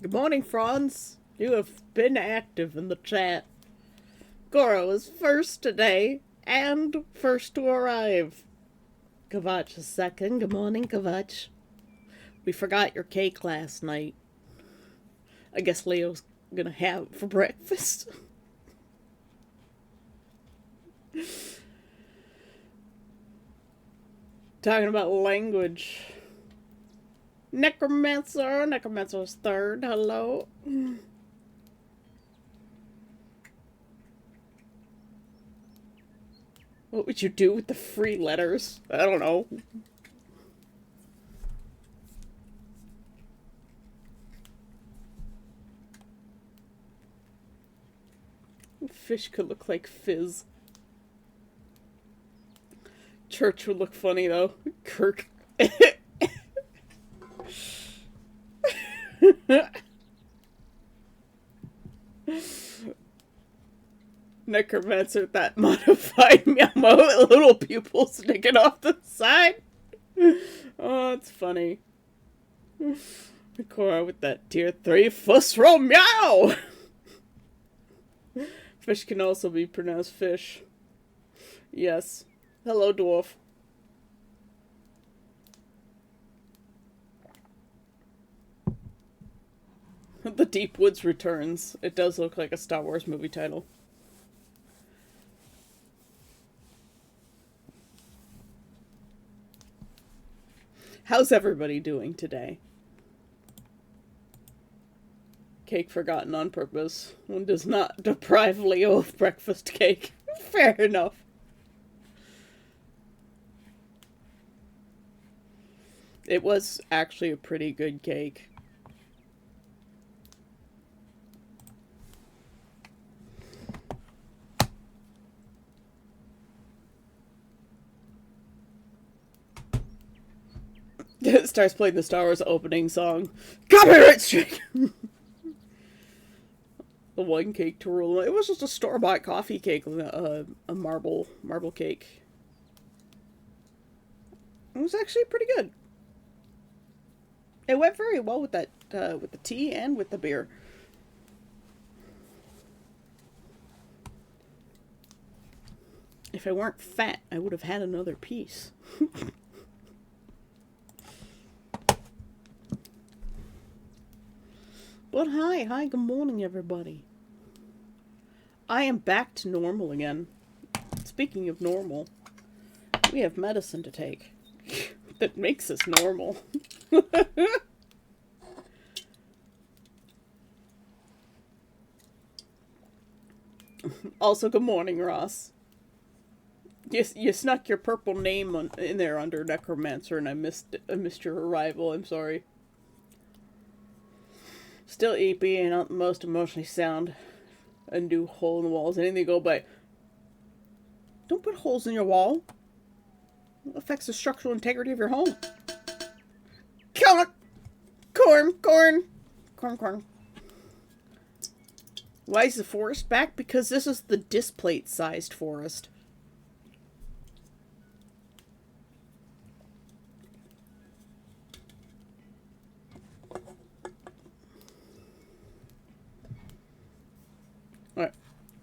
Good morning, Franz. You have been active in the chat. Goro is first today, and first to arrive. Kavach is second. Good morning, Kavach. We forgot your cake last night. I guess Leo's gonna have it for breakfast. Talking about language. Necromancer's third. Hello. What would you do with the free letters? I don't know. Fish could look like Fizz. Church would look funny though. Kirk. Necromancer, that modified Meowmo, little pupils sticking off the side. Oh, it's funny. Cora with that tier 3 fuss roll meow. Fish can also be pronounced fish. Yes. Hello, dwarf. The Deep Woods Returns. It does look like a Star Wars movie title. How's everybody doing today? Cake forgotten on purpose. One does not deprive Leo of breakfast cake. Fair enough. It was actually a pretty good cake. It starts playing the Star Wars opening song. Copyright strike! The one cake to rule. It was just a store-bought coffee cake, a marble cake. It was actually pretty good. It went very well with that, with the tea and with the beer. If I weren't fat, I would have had another piece. But hi, good morning, everybody. I am back to normal again. Speaking of normal, we have medicine to take that makes us normal. Also, good morning, Ross. You snuck your purple name in there under Necromancer, and I missed your arrival. I'm sorry. Still EP and not the most emotionally sound. A new hole in the walls. Anything to go by. Don't put holes in your wall. It affects the structural integrity of your home. Corn. Why is the forest back? Because this is the displate-sized forest. Alright,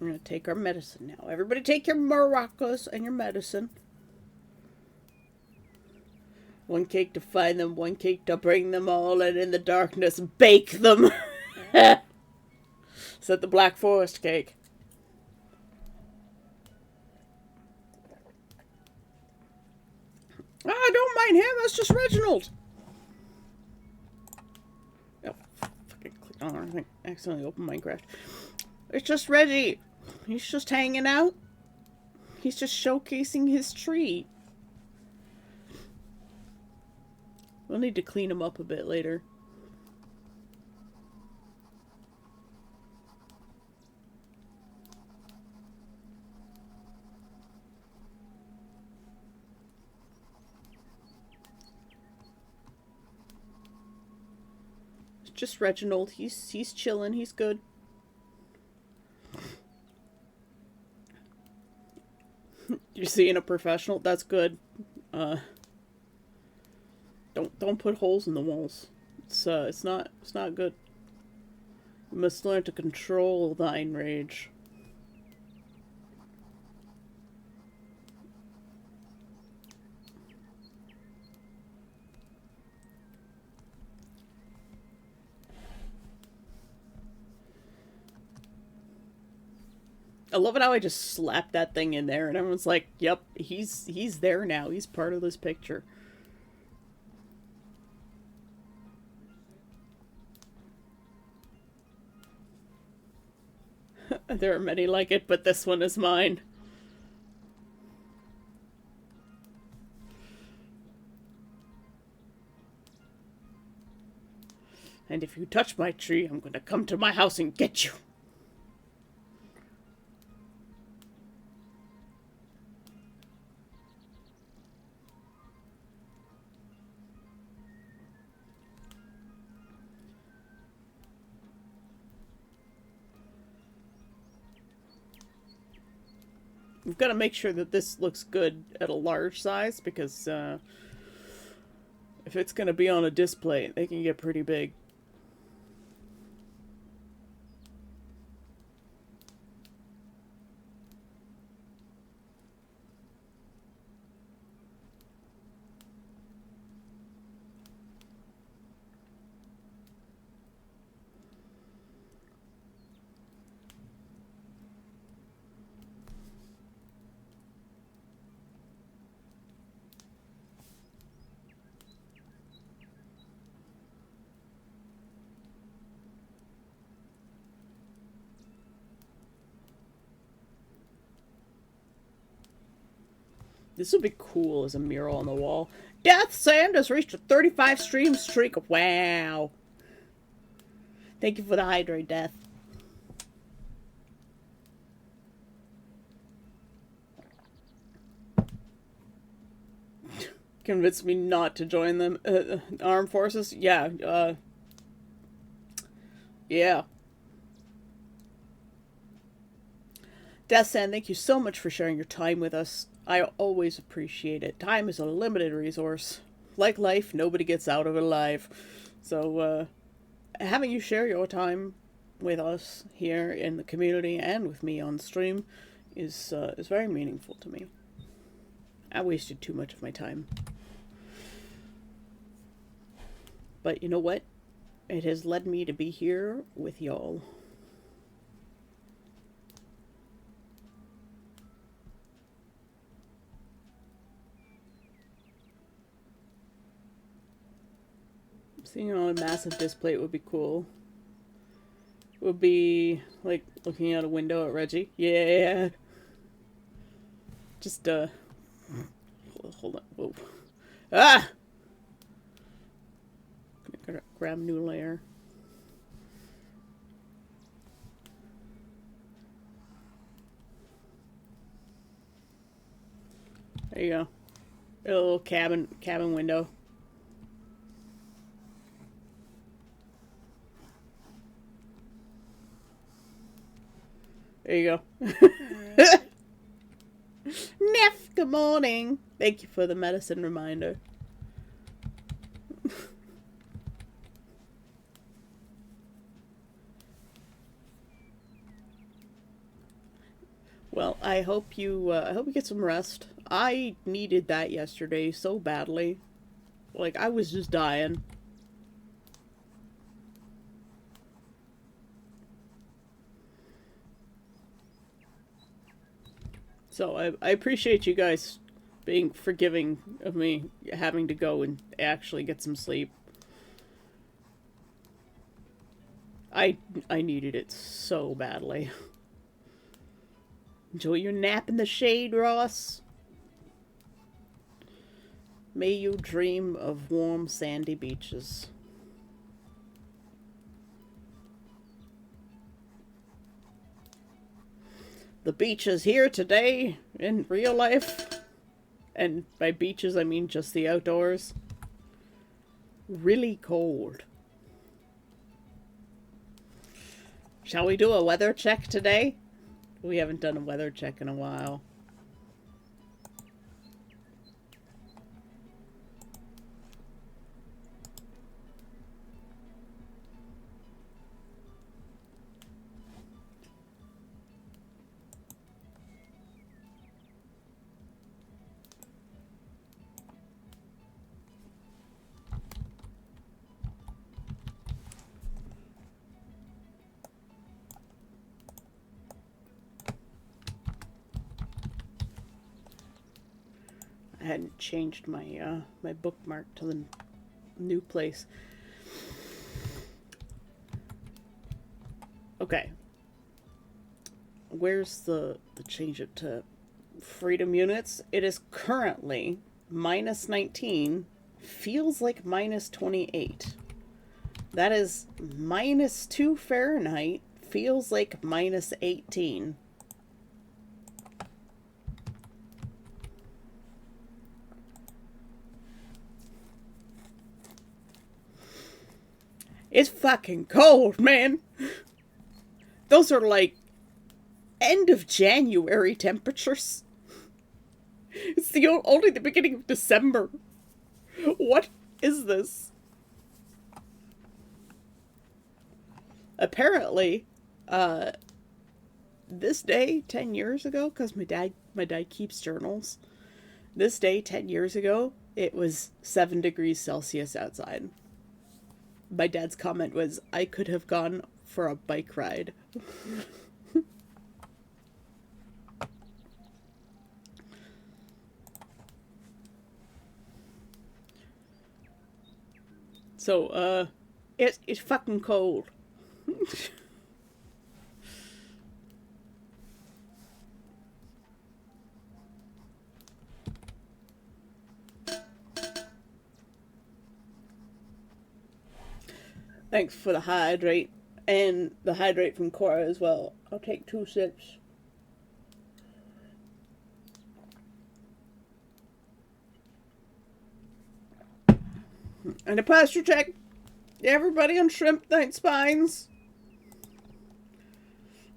we're going to take our medicine now. Everybody take your maracas and your medicine. One cake to find them, one cake to bring them all, and in the darkness bake them. Said the Black Forest cake. Ah, don't mind him, that's just Reginald. Oh, fucking clicked on it. I think I accidentally opened Minecraft. It's just Reggie. He's just hanging out. He's just showcasing his tree. We'll need to clean him up a bit later. It's just Reginald. He's chilling. He's good. You're seeing a professional? That's good. Don't put holes in the walls. It's not good. You must learn to control thine rage. I love it how I just slapped that thing in there and everyone's like, yep, he's there now. He's part of this picture. There are many like it, but this one is mine. And if you touch my tree, I'm gonna come to my house and get you. We've got to make sure that this looks good at a large size because if it's going to be on a display, they can get pretty big. This would be cool as a mural on the wall. Death Sand has reached a 35 stream streak. Wow. Thank you for the hydrate, Death. Convinced me not to join them. Armed forces? Yeah, yeah. Death Sand, thank you so much for sharing your time with us. I always appreciate it. Time is a limited resource. Like life, nobody gets out of it alive. So, having you share your time with us here in the community and with me on stream is very meaningful to me. I wasted too much of my time. But you know what? It has led me to be here with y'all. Seeing it on a massive display would be cool. It would be like looking out a window at Reggie. Yeah. Just hold on. Whoa. Ah! Gonna grab a new layer. There you go. A little cabin window. There you go. Neff, good morning. Thank you for the medicine reminder. Well, I hope you get some rest. I needed that yesterday so badly. Like, I was just dying. So I appreciate you guys being forgiving of me having to go and actually get some sleep. I needed it so badly. Enjoy your nap in the shade, Ross. May you dream of warm, sandy beaches. The beach is here today in real life. And by beaches, I mean just the outdoors. Really cold. Shall we do a weather check today? We haven't done a weather check in a while. hadn't changed my my bookmark to the new place. Okay. Where's the change it to freedom units? It is currently minus 19. Feels like minus 28. That is minus 2 Fahrenheit. Feels like minus 18. It's fucking cold, man. Those are like end of January temperatures. It's only the beginning of December. What is this? Apparently, this day 10 years ago, because my dad keeps journals. This day 10 years ago, it was 7 degrees Celsius outside. My dad's comment was, I could have gone for a bike ride. So, it's fucking cold. Thanks for the hydrate. And the hydrate from Cora as well. I'll take 2 sips. And a posture check. Everybody on Shrimp Night Spines.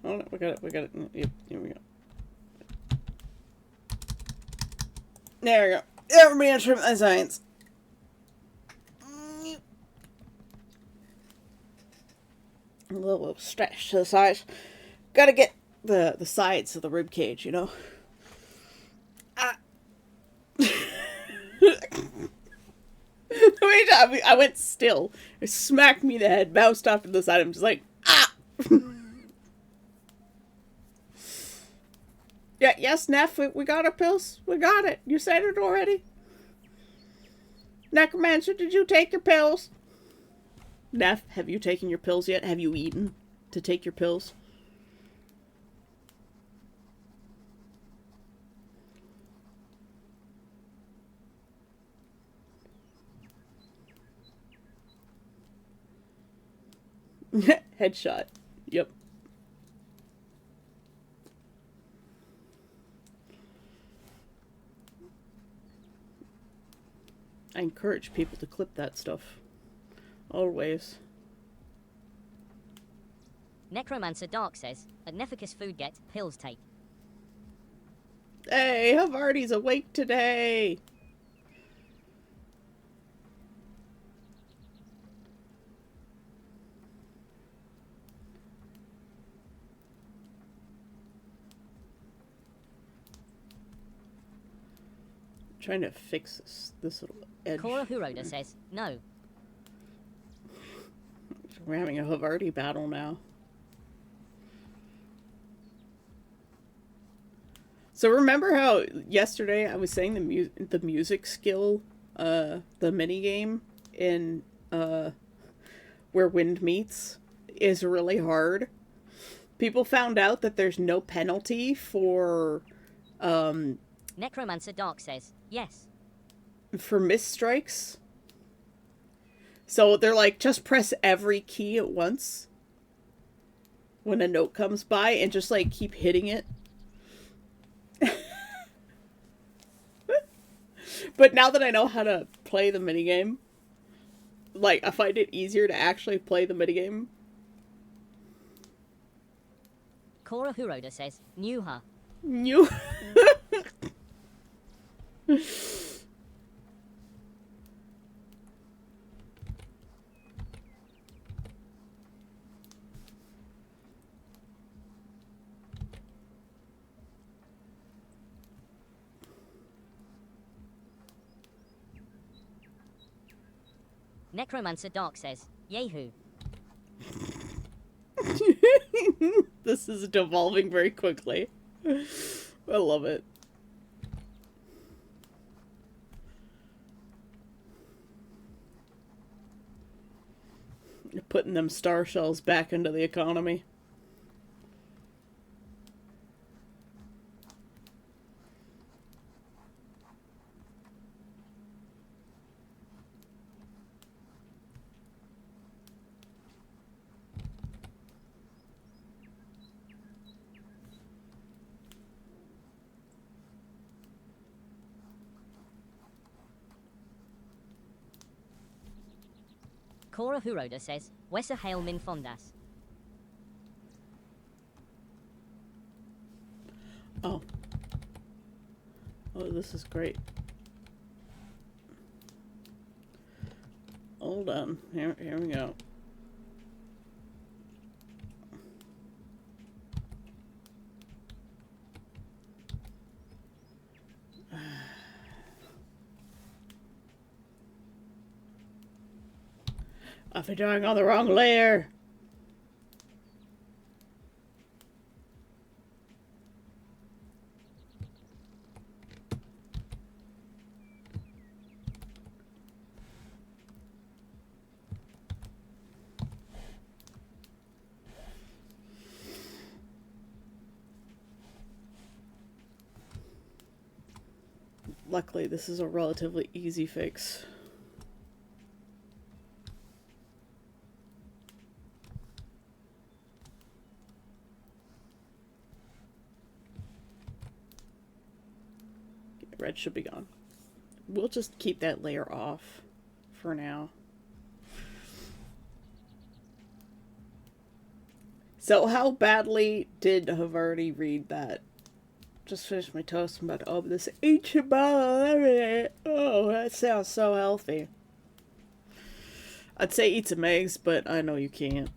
Oh, no, we got it. Yep, here we go. There we go. Everybody on Shrimp Night Spines. A little stretch to the sides. Gotta get the sides of the rib cage, you know. I went still. It smacked me in the head, bounced off to the side. I'm just like, ah! Yeah, yes, Neff, we got our pills. We got it. You said it already. Necromancer, did you take your pills? Neff, have you taken your pills yet? Have you eaten to take your pills? Headshot. Yep. I encourage people to clip that stuff. Always. Necromancer Dark says, at Nefficus food get, pills take. Hey, Havarti's awake today! Trying to fix this little edge. Cora Huroda says, no. We're having a Havarti battle now. So remember how yesterday I was saying the music skill, the mini game in Where Wind Meets is really hard. People found out that there's no penalty for Necromancer Dark says, yes. For misstrikes. So they're like, just press every key at once when a note comes by and just like keep hitting it. But now that I know how to play the minigame, like, I find it easier to actually play the minigame. Cora Huroda says, knew her. New. Necromancer Dark says, Yahoo. This is devolving very quickly. I love it. putting them star shells back into the economy. Cora Huroda says, Wessa hail min fondas. Oh. Oh, this is great. Hold on. Here we go. I've been doing on the wrong layer. Luckily, this is a relatively easy fix. Red should be gone. We'll just keep that layer off for now. So how badly did Havarti read that? Just finished my toast. I'm about to open this. Eat your ball. Oh, that sounds so healthy. I'd say eat some eggs, but I know you can't.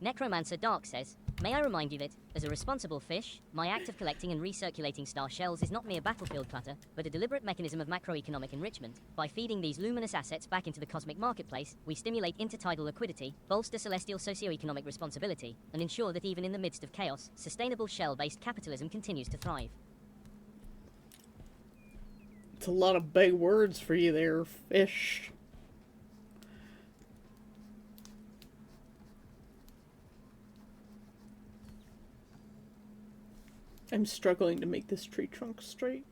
Necromancer Dark says, may I remind you that, as a responsible fish, my act of collecting and recirculating star shells is not mere battlefield clutter, but a deliberate mechanism of macroeconomic enrichment. By feeding these luminous assets back into the cosmic marketplace, we stimulate intertidal liquidity, bolster celestial socio-economic responsibility, and ensure that even in the midst of chaos, sustainable shell-based capitalism continues to thrive. It's a lot of big words for you there, fish. I'm struggling to make this tree trunk straight.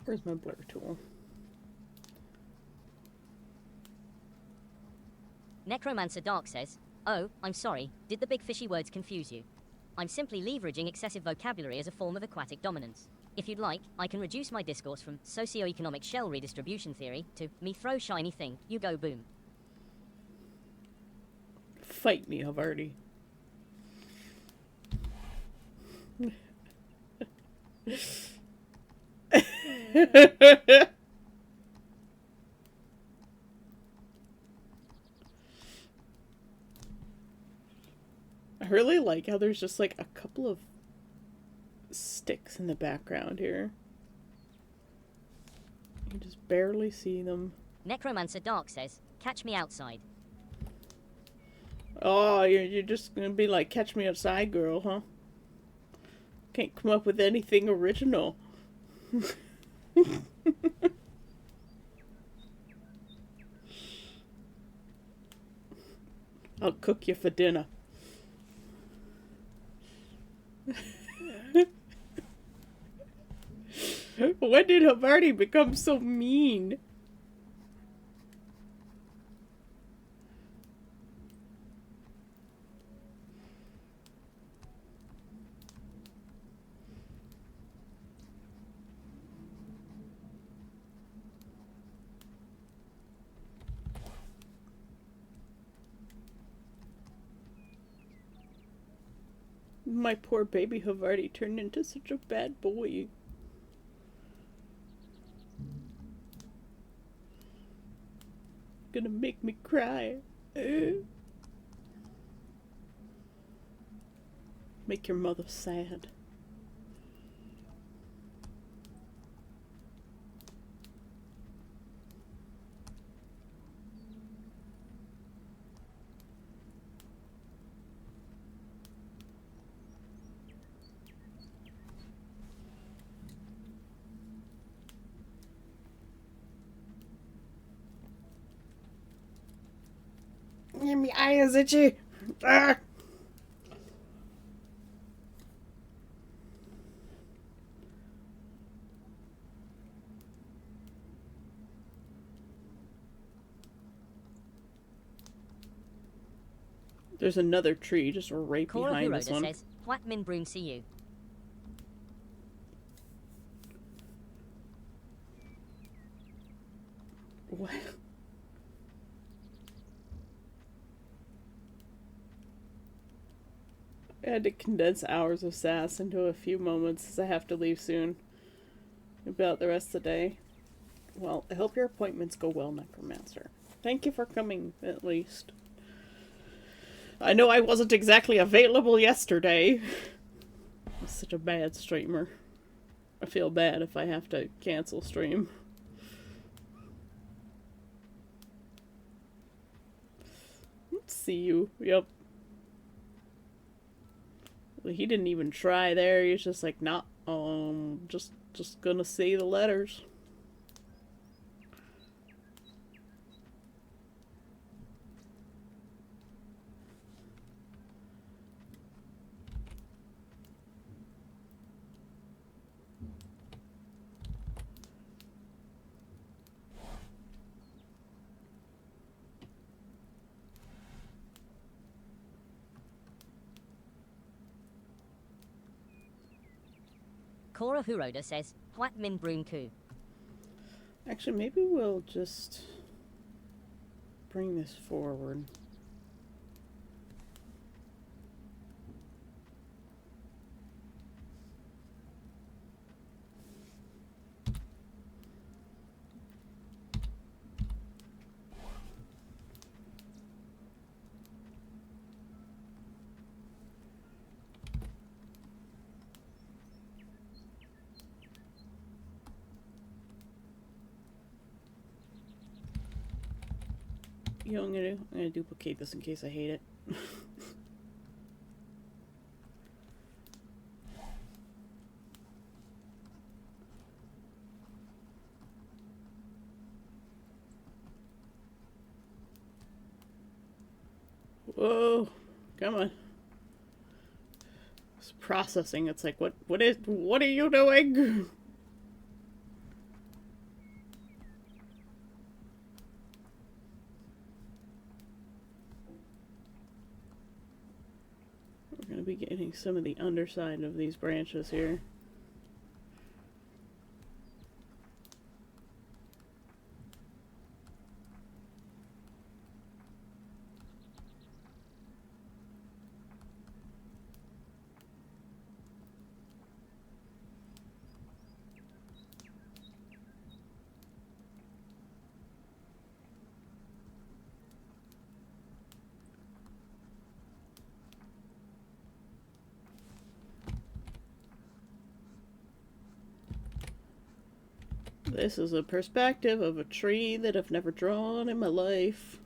Where's my blur tool? Necromancer Dark says, oh, I'm sorry, did the big fishy words confuse you? I'm simply leveraging excessive vocabulary as a form of aquatic dominance. If you'd like, I can reduce my discourse from socio-economic shell redistribution theory to me throw shiny thing, you go boom. Fight me, Havarti. I really like how there's just like a couple of sticks in the background here. You can just barely see them. Necromancer Dark says, catch me outside. Oh, you're just gonna be like, catch me outside, girl, huh? Can't come up with anything original. I'll cook you for dinner. When did Havarti become so mean? My poor baby Havarti turned into such a bad boy. Gonna make me cry. Make your mother sad. My eye is itchy. Ah! There's another tree just right Cora behind this Huroda one. says, Whack Min Broom see you. What? I had to condense hours of sass into a few moments as I have to leave soon. About the rest of the day. Well, I hope your appointments go well, Necromancer. Thank you for coming, at least. I know I wasn't exactly available yesterday. I'm such a bad streamer. I feel bad if I have to cancel stream. Let's see you. Yep. He didn't even try there. He's just like, nah, just gonna say the letters. Cora Huroda says, Whack Min Broom Coo. Actually, maybe we'll just bring this forward. You know what I'm gonna do? I'm gonna duplicate this in case I hate it. Whoa, come on. It's processing. It's like, what are you doing? We're gonna be getting some of the underside of these branches here. This is a perspective of a tree that I've never drawn in my life.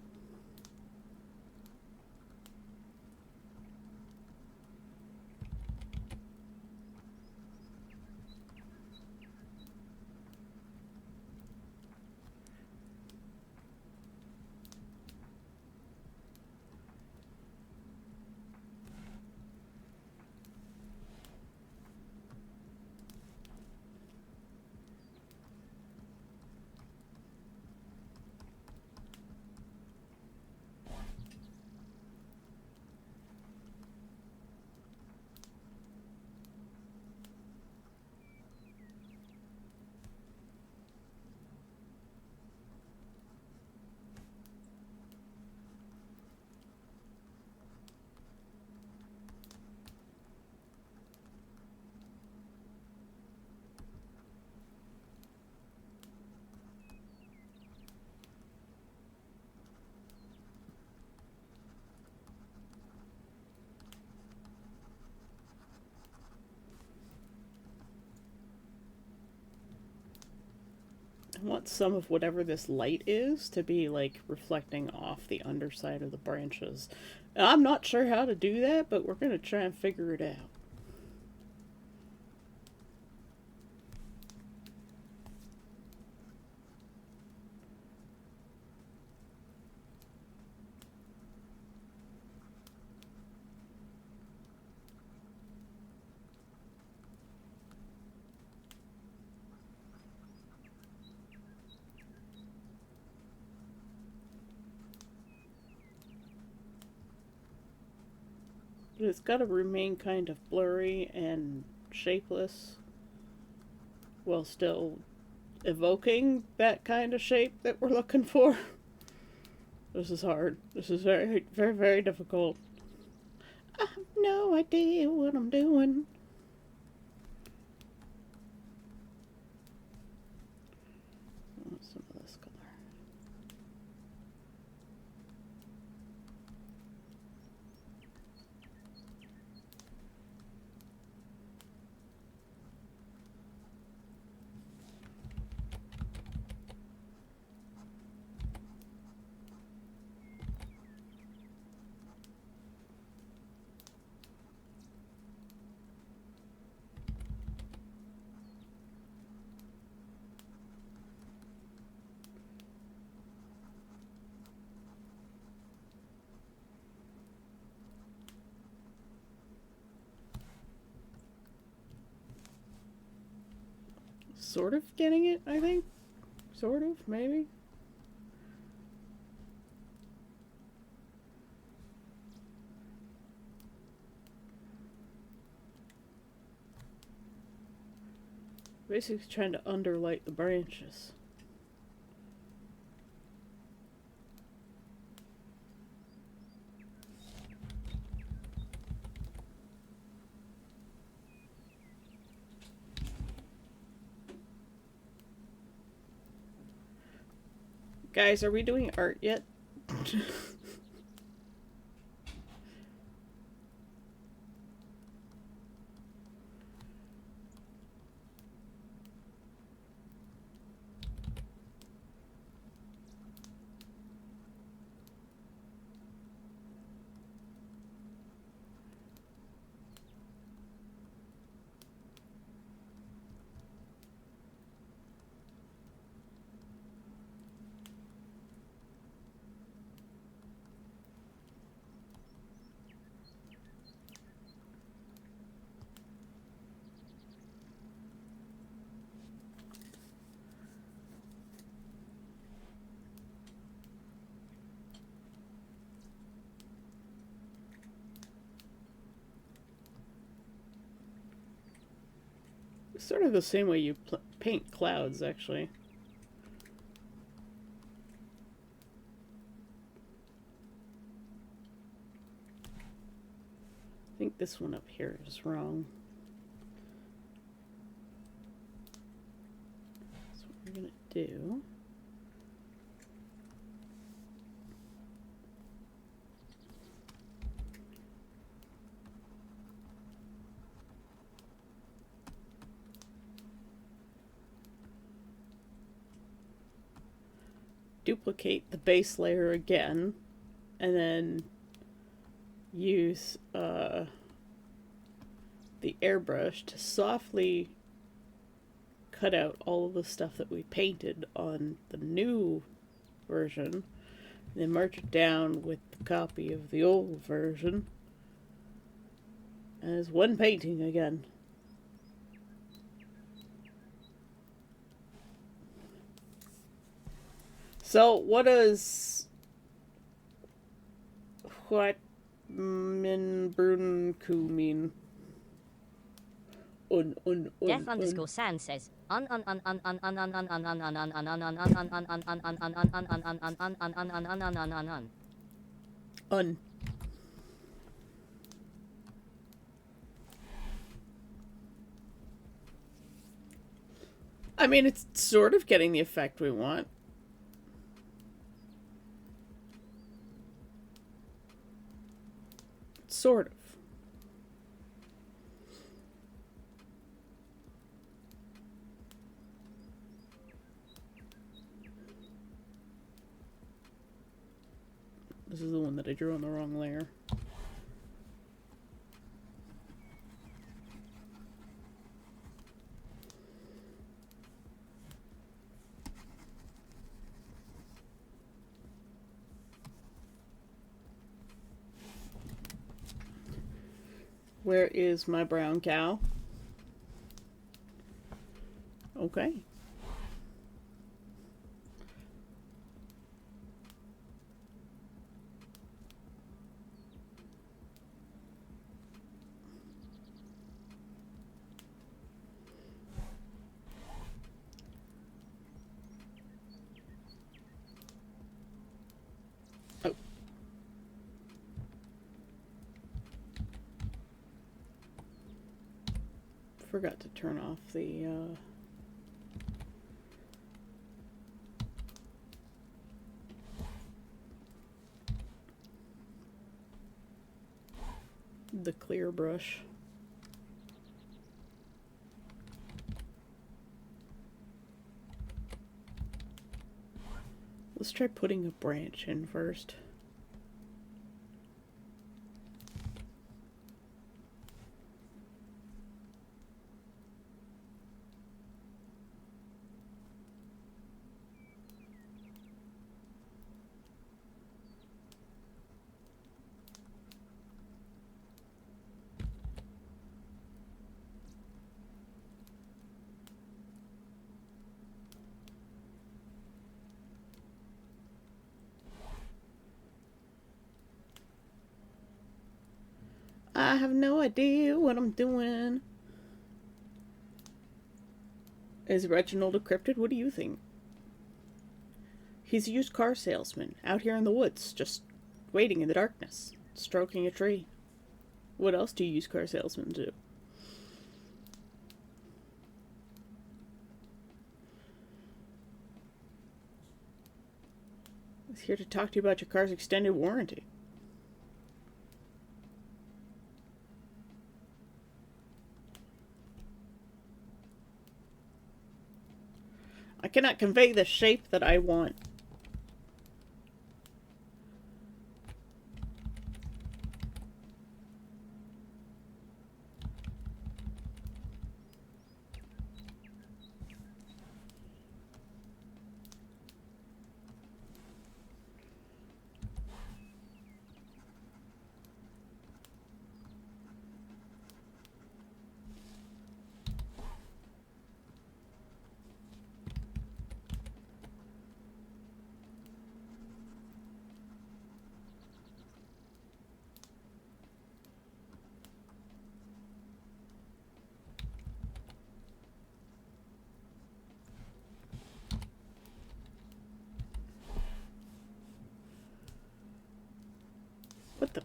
I want some of whatever this light is to be like reflecting off the underside of the branches. I'm not sure how to do that, but we're going to try and figure it out. But it's got to remain kind of blurry and shapeless while still evoking that kind of shape that we're looking for. This is hard. This is very, very, very difficult. I have no idea what I'm doing. I want some of this color. Sort of getting it, I think. Sort of, maybe. Basically trying to underlight the branches. Guys, are we doing art yet? Sort of the same way you paint clouds, actually. I think this one up here is wrong. That's what we're gonna do. Duplicate the base layer again, and then use the airbrush to softly cut out all of the stuff that we painted on the new version, and then merge it down with the copy of the old version as one painting again. So what does Min Brun Ku mean? Death underscore Sand says un. I mean, it's sort of getting the effect we want. Sort of. This is the one that I drew on the wrong layer. Where is my brown cow? Okay. Oh. Forgot to turn off the clear brush. Let's try putting a branch in first. I have no idea what I'm doing. Is Reginald a cryptid? What do you think? He's a used car salesman out here in the woods, just waiting in the darkness, stroking a tree. What else do used car salesmen do? He's here to talk to you about your car's extended warranty. I cannot convey the shape that I want. What the?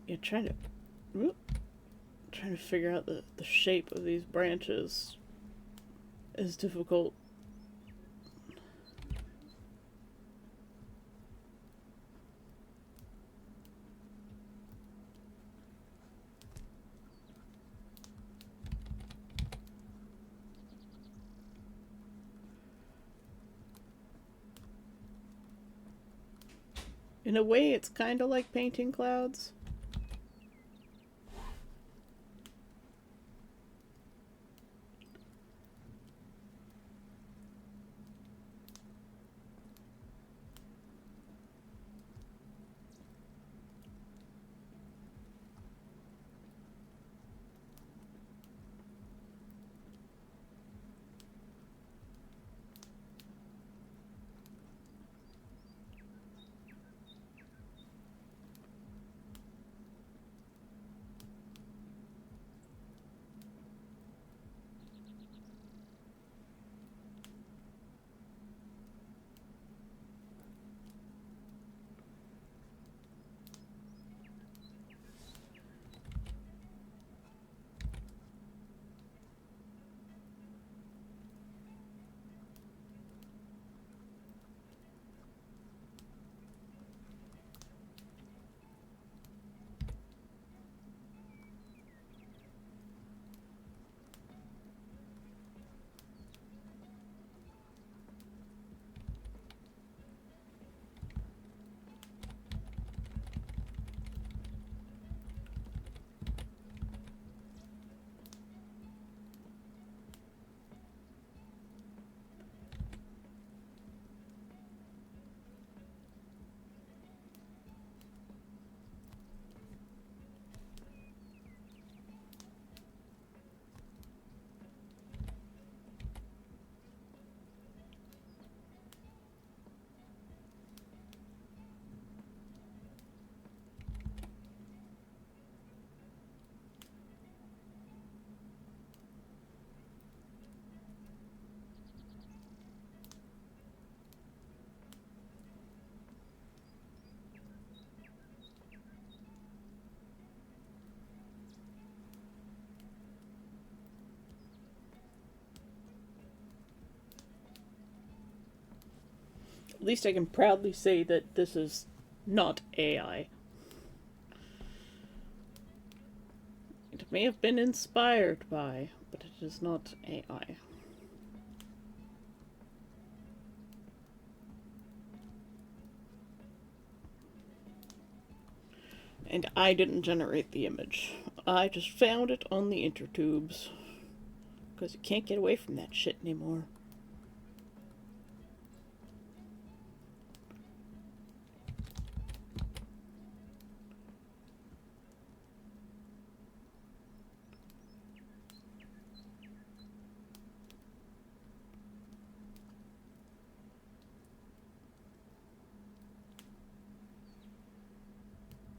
Yeah, trying to figure out the shape of these branches is difficult. In a way, it's kind of like painting clouds. At least I can proudly say that this is not AI. It may have been inspired by, but it is not AI. And I didn't generate the image. I just found it on the intertubes. Because you can't get away from that shit anymore.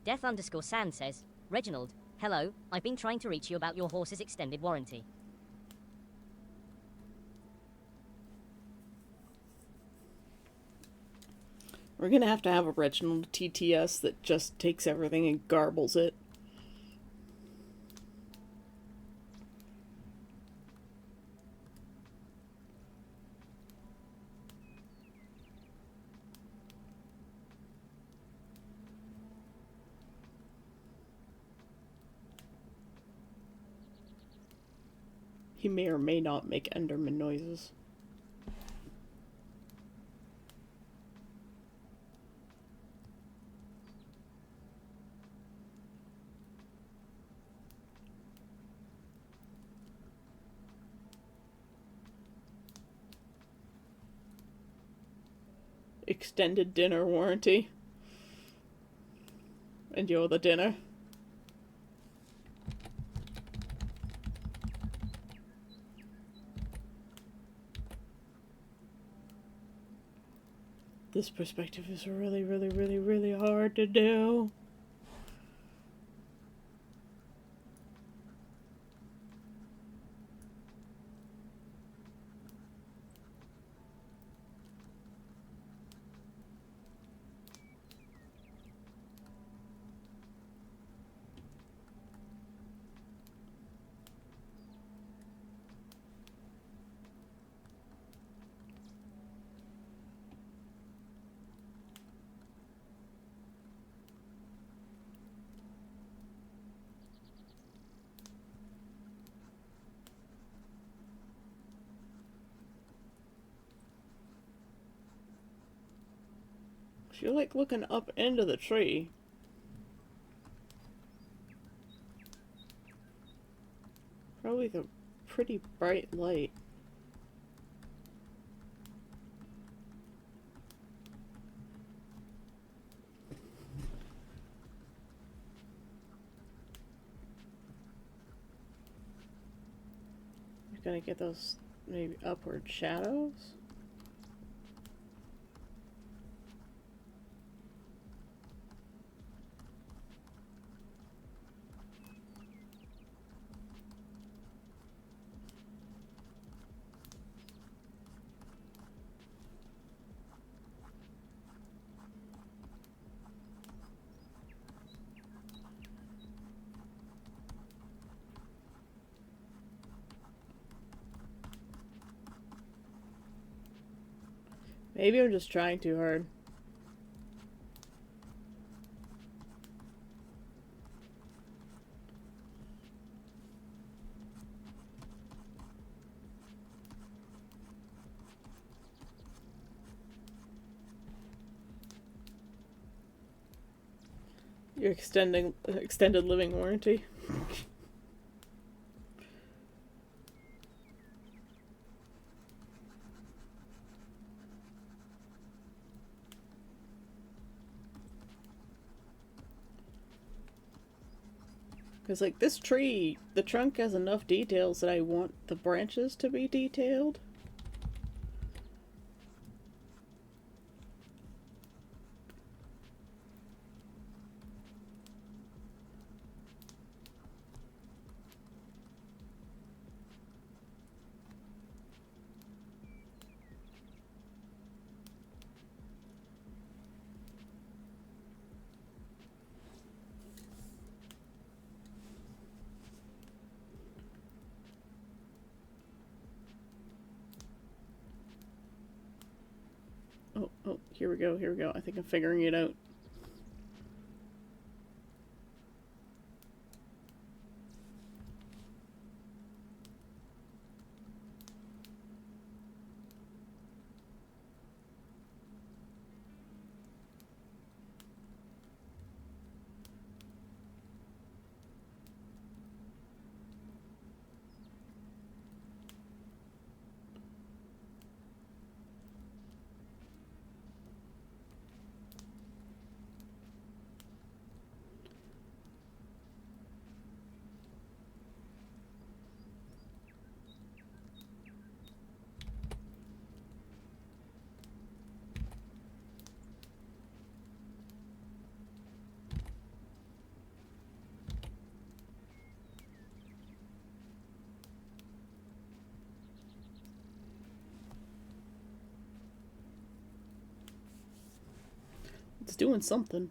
Death_Sand says, Reginald, hello, I've been trying to reach you about your horse's extended warranty. We're gonna have to have a Reginald TTS that just takes everything and garbles it. He may or may not make Enderman noises. Extended dinner warranty. And you're the dinner. This perspective is really, really, really, really hard to do. You're like looking up into the tree. Probably the pretty bright light. You're gonna get those maybe upward shadows? Maybe I'm just trying too hard. Your extended living warranty. Because, like, this tree, the trunk has enough details that I want the branches to be detailed. here we go, here we go. I think I'm figuring it out. It's doing something.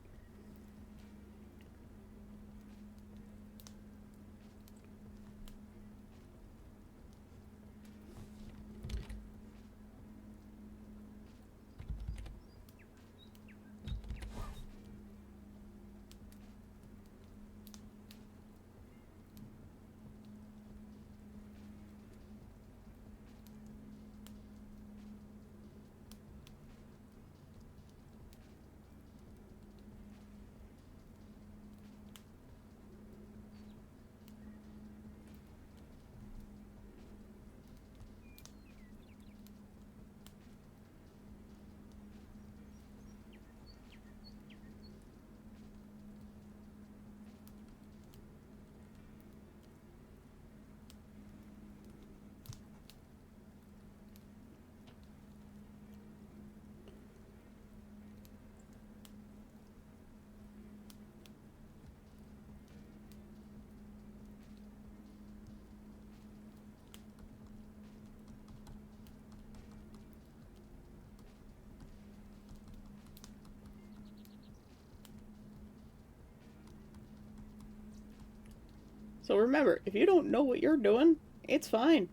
So remember, if you don't know what you're doing, it's fine.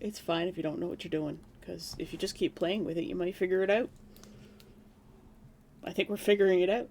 It's fine if you don't know what you're doing, because if you just keep playing with it, you might figure it out. I think we're figuring it out.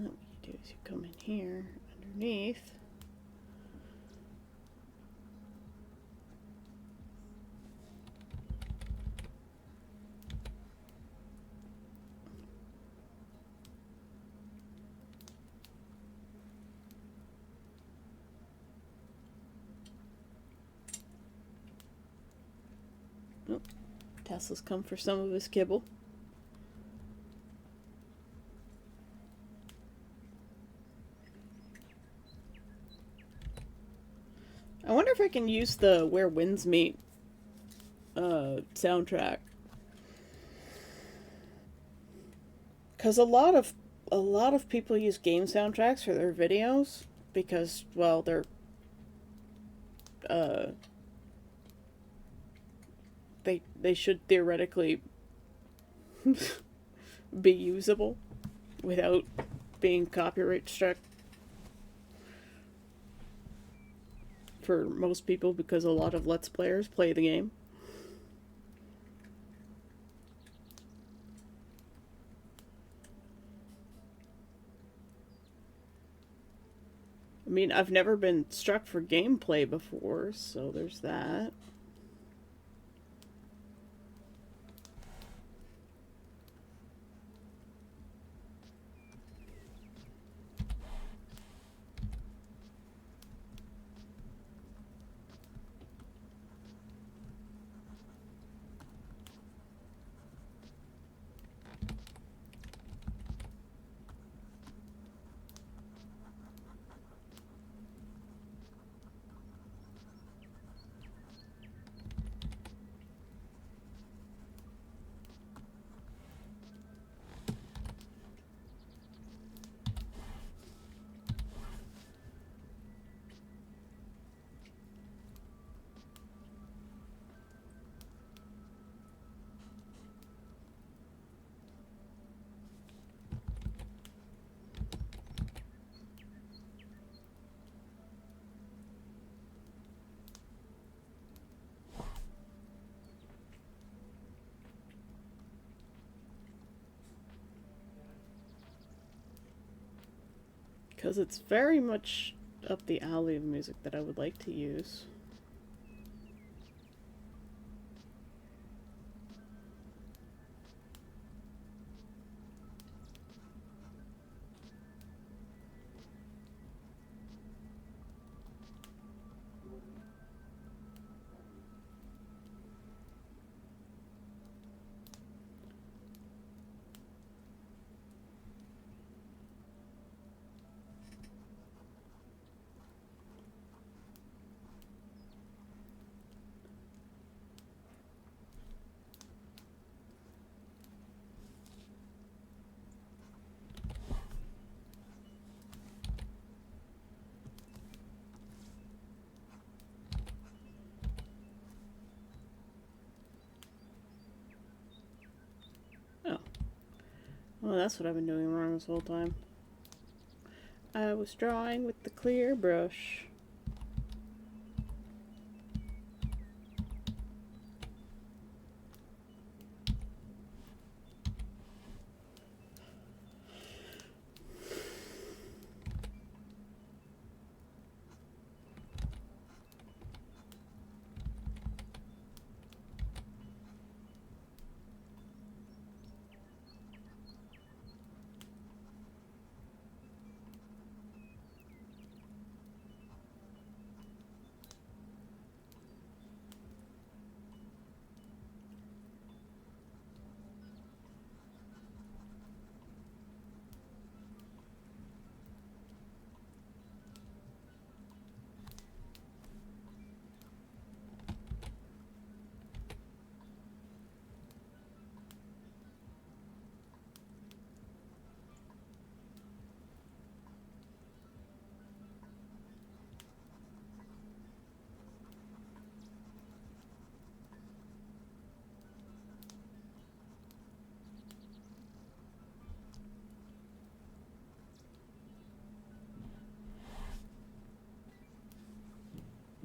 What you do is you come in here underneath. Oh, Tesla's come for some of his kibble. I wonder if I can use the Where Winds Meet soundtrack. Because a lot of people use game soundtracks for their videos because, well, they're they should theoretically be usable without being copyright struck for most people, because a lot of Let's Players play the game. I mean, I've never been struck for gameplay before, so there's that. Because it's very much up the alley of music that I would like to use. Well, that's what I've been doing wrong this whole time. I was drawing with the clear brush.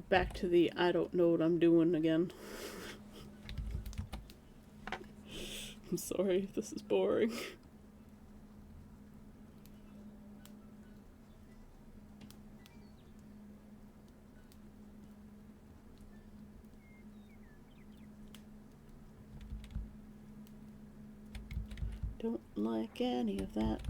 Back to the I don't know what I'm doing again. I'm sorry if this is boring. Don't like any of that.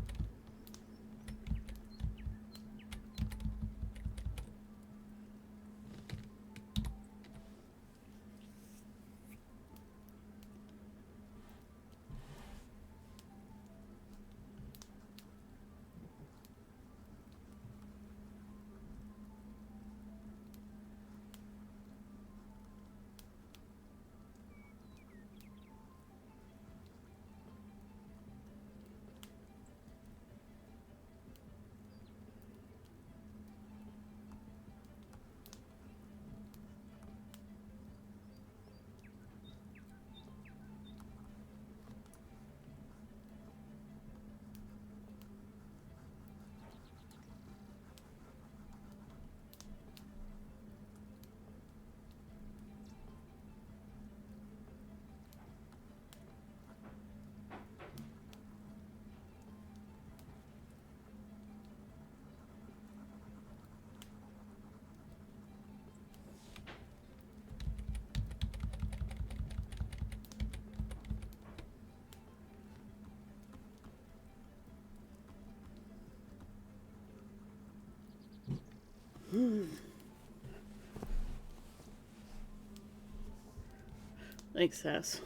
Thanks, Sass.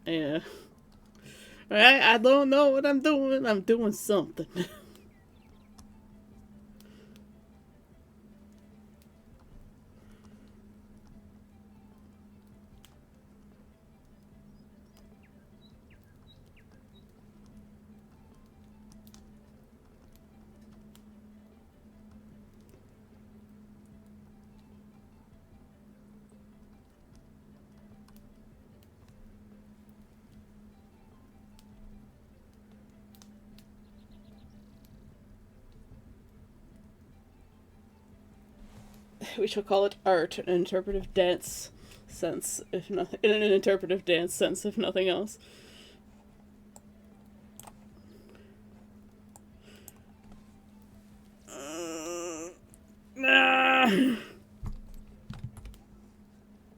Yeah. I don't know what I'm doing. I'm doing something. We shall call it art, an interpretive dance sense, if not in an interpretive dance sense, if nothing else.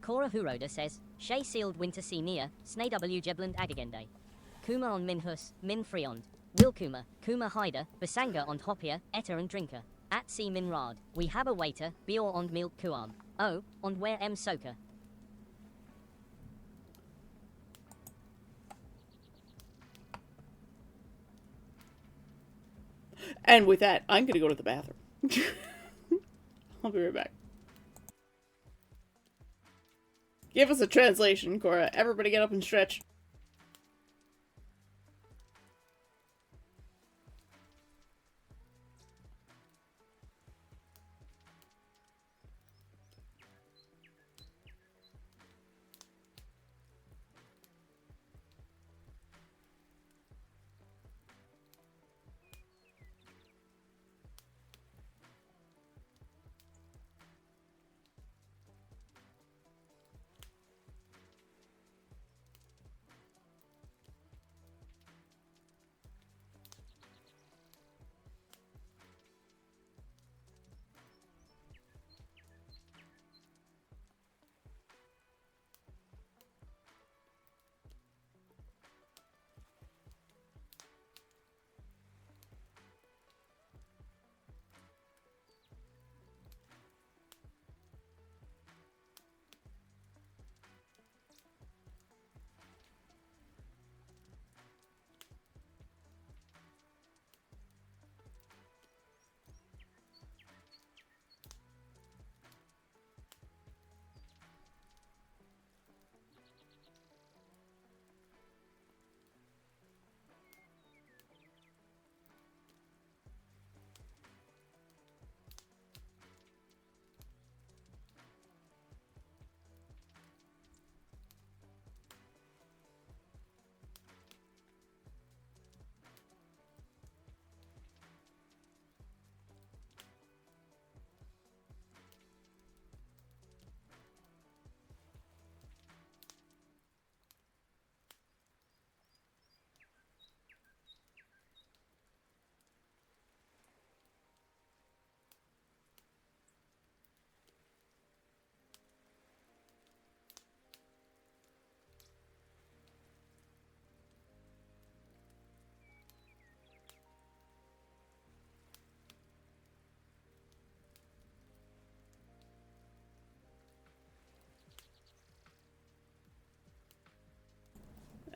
Cora Huroda says, Shay sealed winter sea near, Snay W Jebland Agagende. Kuma on Min Hus, Min Freond. Will Kuma, Kuma Hyder, Basanga on Hopia, Etter and Drinker. At C Min Rad. We have a waiter, Bior on Milk Kuam. Oh, on where M Soka. And with that, I'm gonna go to the bathroom. I'll be right back. Give us a translation, Cora. Everybody get up and stretch.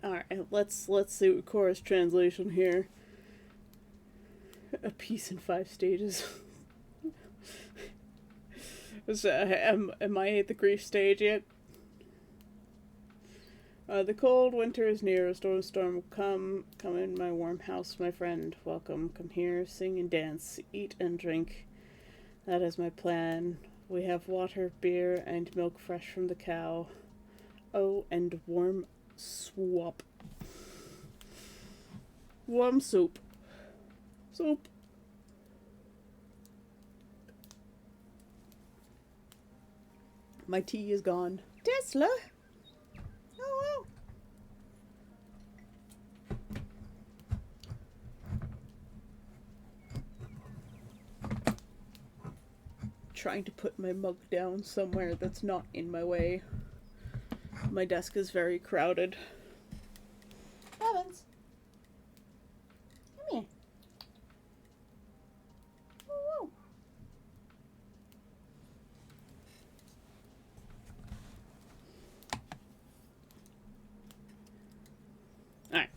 Alright, let's see what Cora's translation here. A piece in 5 stages. So, am I at the grief stage yet? The cold winter is near. A storm will come. Come in my warm house, my friend. Welcome. Come here, sing and dance, eat and drink. That is my plan. We have water, beer, and milk fresh from the cow. Oh, and warm swap. Warm soup. Soup. My tea is gone. Tesla! Oh, wow. Trying to put my mug down somewhere that's not in my way. My desk is very crowded. Evans! Come here. Whoa. Alright.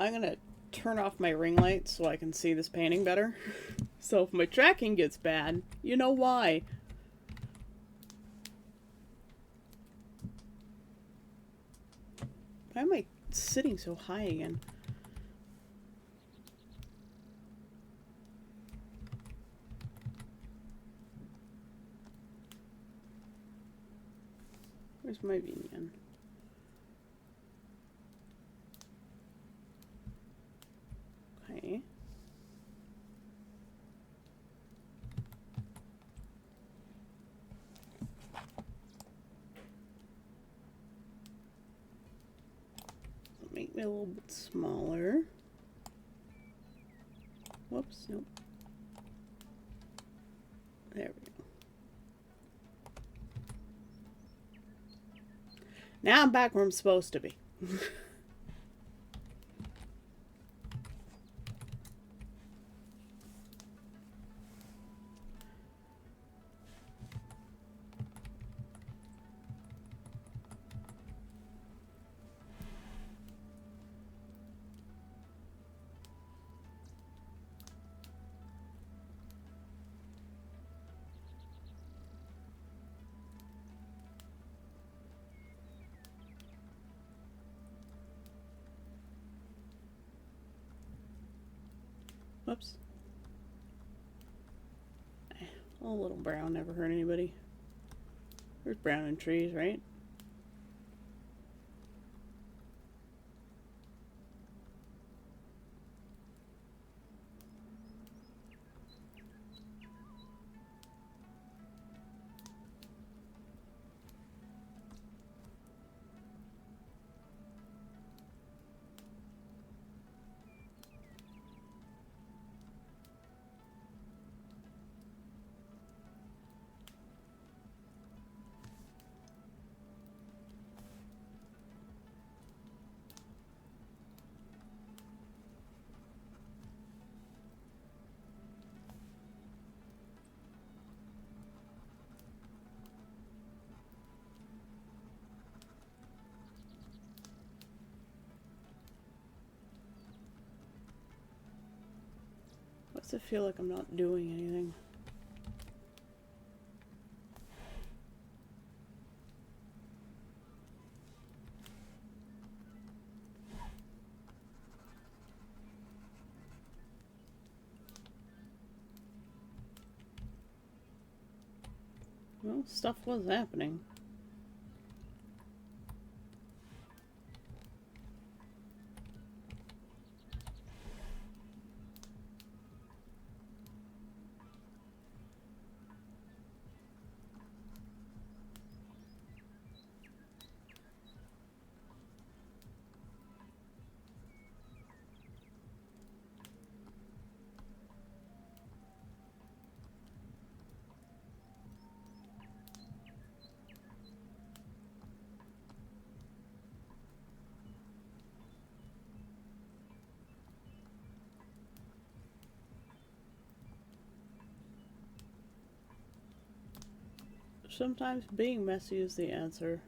I'm gonna turn off my ring light so I can see this painting better. So if my tracking gets bad, you know why. Why am I sitting so high again? Where's my Vinian? Okay. Make me a little bit smaller. Whoops, nope. Now I'm back where I'm supposed to be. Whoops. Oh, little brown never hurt anybody. There's brown in trees, right? What's it feel like I'm not doing anything? Well, stuff was happening. Sometimes being messy is the answer.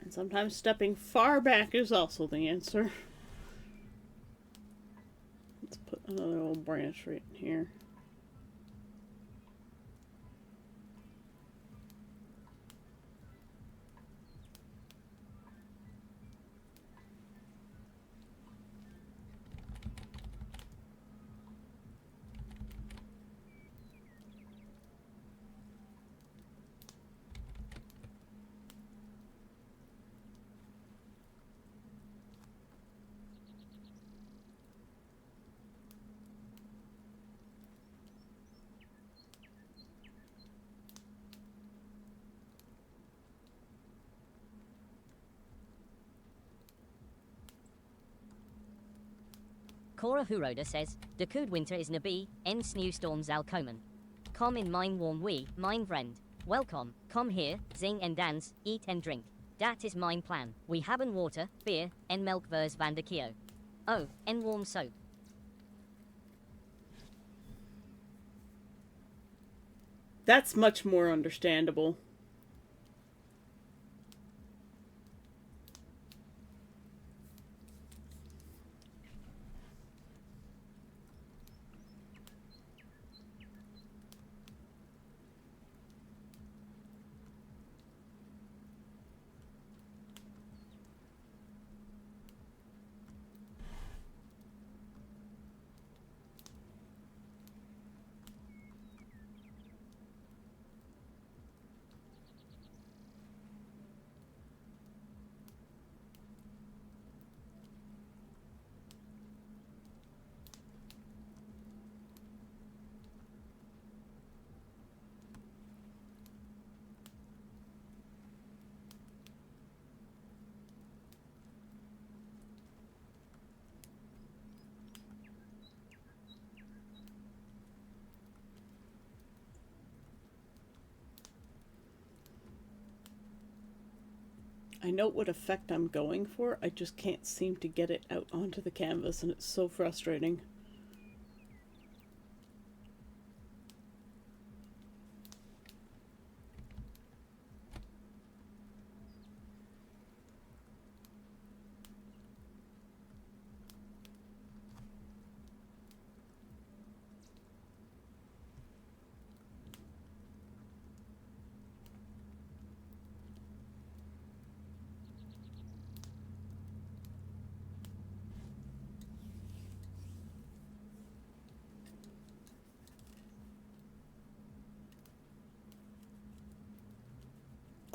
And sometimes stepping far back is also the answer. Let's put another old branch right in here. Cora Huroda says, De Kood winter is nabi, en snowstorm zal komen. Kom in mijn warm wee, mijn vriend. Welcome, come here, zing and dance, eat and drink. Dat is mijn plan. We hebben water, beer, en melk vers van de kio. Oh, en warm soap. That's much more understandable. I know what effect I'm going for, I just can't seem to get it out onto the canvas, and it's so frustrating.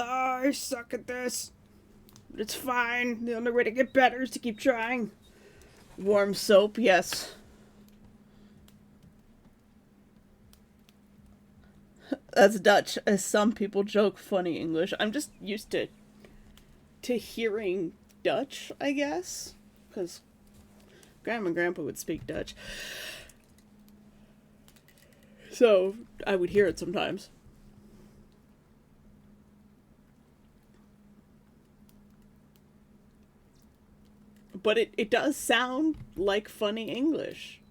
Oh, I suck at this. But it's fine. The only way to get better is to keep trying. Warm soap, yes. That's Dutch, as some people joke funny English. I'm just used to hearing Dutch, I guess. Because Grandma and Grandpa would speak Dutch. So I would hear it sometimes. But it does sound like funny English.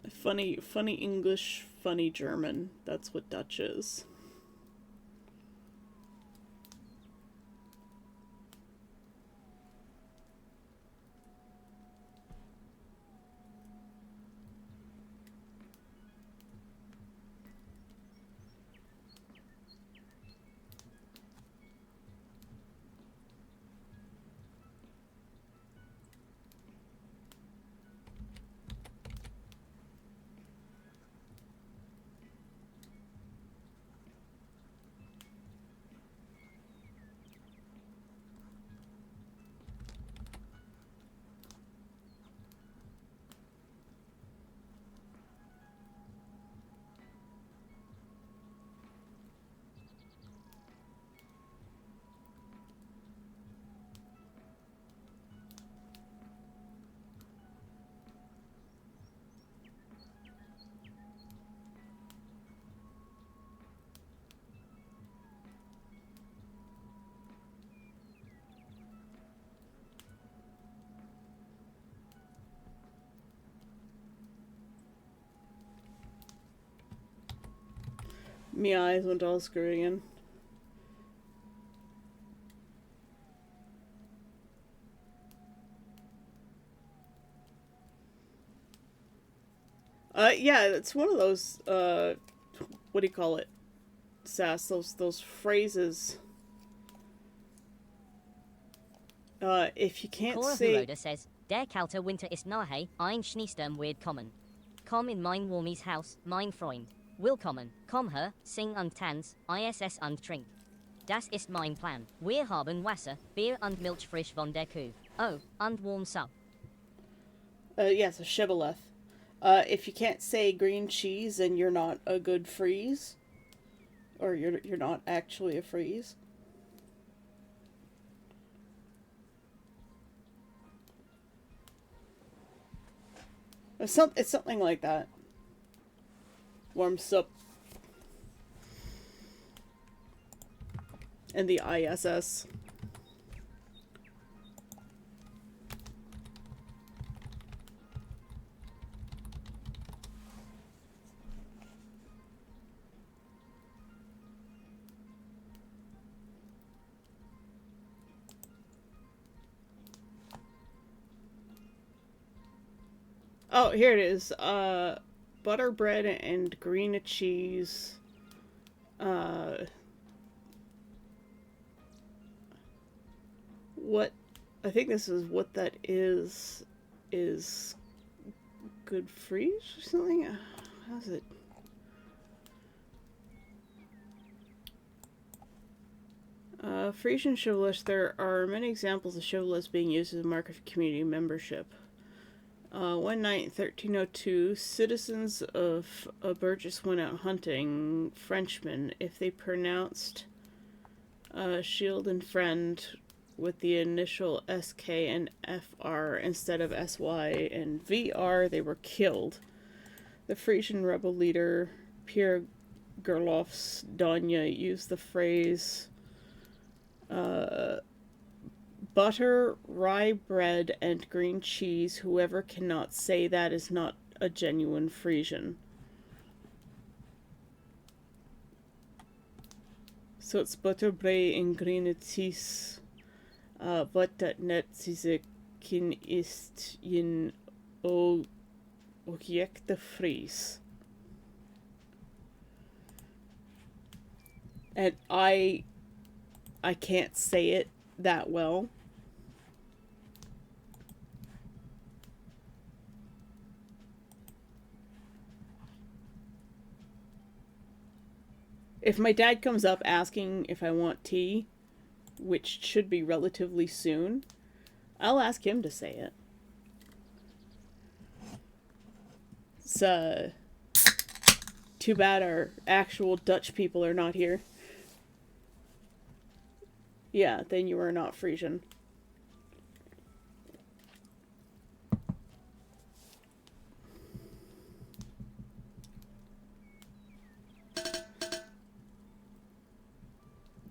Funny English, funny German. That's what Dutch is. My eyes went all screwy again. Yeah, it's one of those, what do you call it? Sass, those phrases. If you can't Cora say... Huroda says, Der Kalte Winter ist nahe, ein Schneesturm wird kommen. Komm in mein warmes Haus, mein Freund. Willkommen, komm her, sing und tanz, iss und trink. Das ist mein Plan. Wir haben Wasser, Bier und Milch frisch von der Kuh. Oh, und warm Sup. Yes, a shibboleth. If you can't say green cheese, then you're not a good freeze. Or you're not actually a freeze. It's something like that. Warm soup. And the ISS. Oh, here it is. Butter bread and green cheese. What I think this is what that is good freeze or something? How's it? Frisian chivalrous. There are many examples of chivalrous being used as a mark of community membership. One night in 1302, citizens of a burgess went out hunting Frenchmen. If they pronounced shield and friend with the initial SK and FR instead of SY and VR, they were killed. The Frisian rebel leader, Pierre Gerloff's Danya, used the phrase butter, rye bread, and green cheese. Whoever cannot say that is not a genuine Frisian. So it's butter, bread, and green cheese. Wat dat net deze kin ist in objecte Fries. And I can't say it that well. If my dad comes up asking if I want tea, which should be relatively soon, I'll ask him to say it. It's too bad our actual Dutch people are not here. Yeah, then you are not Frisian.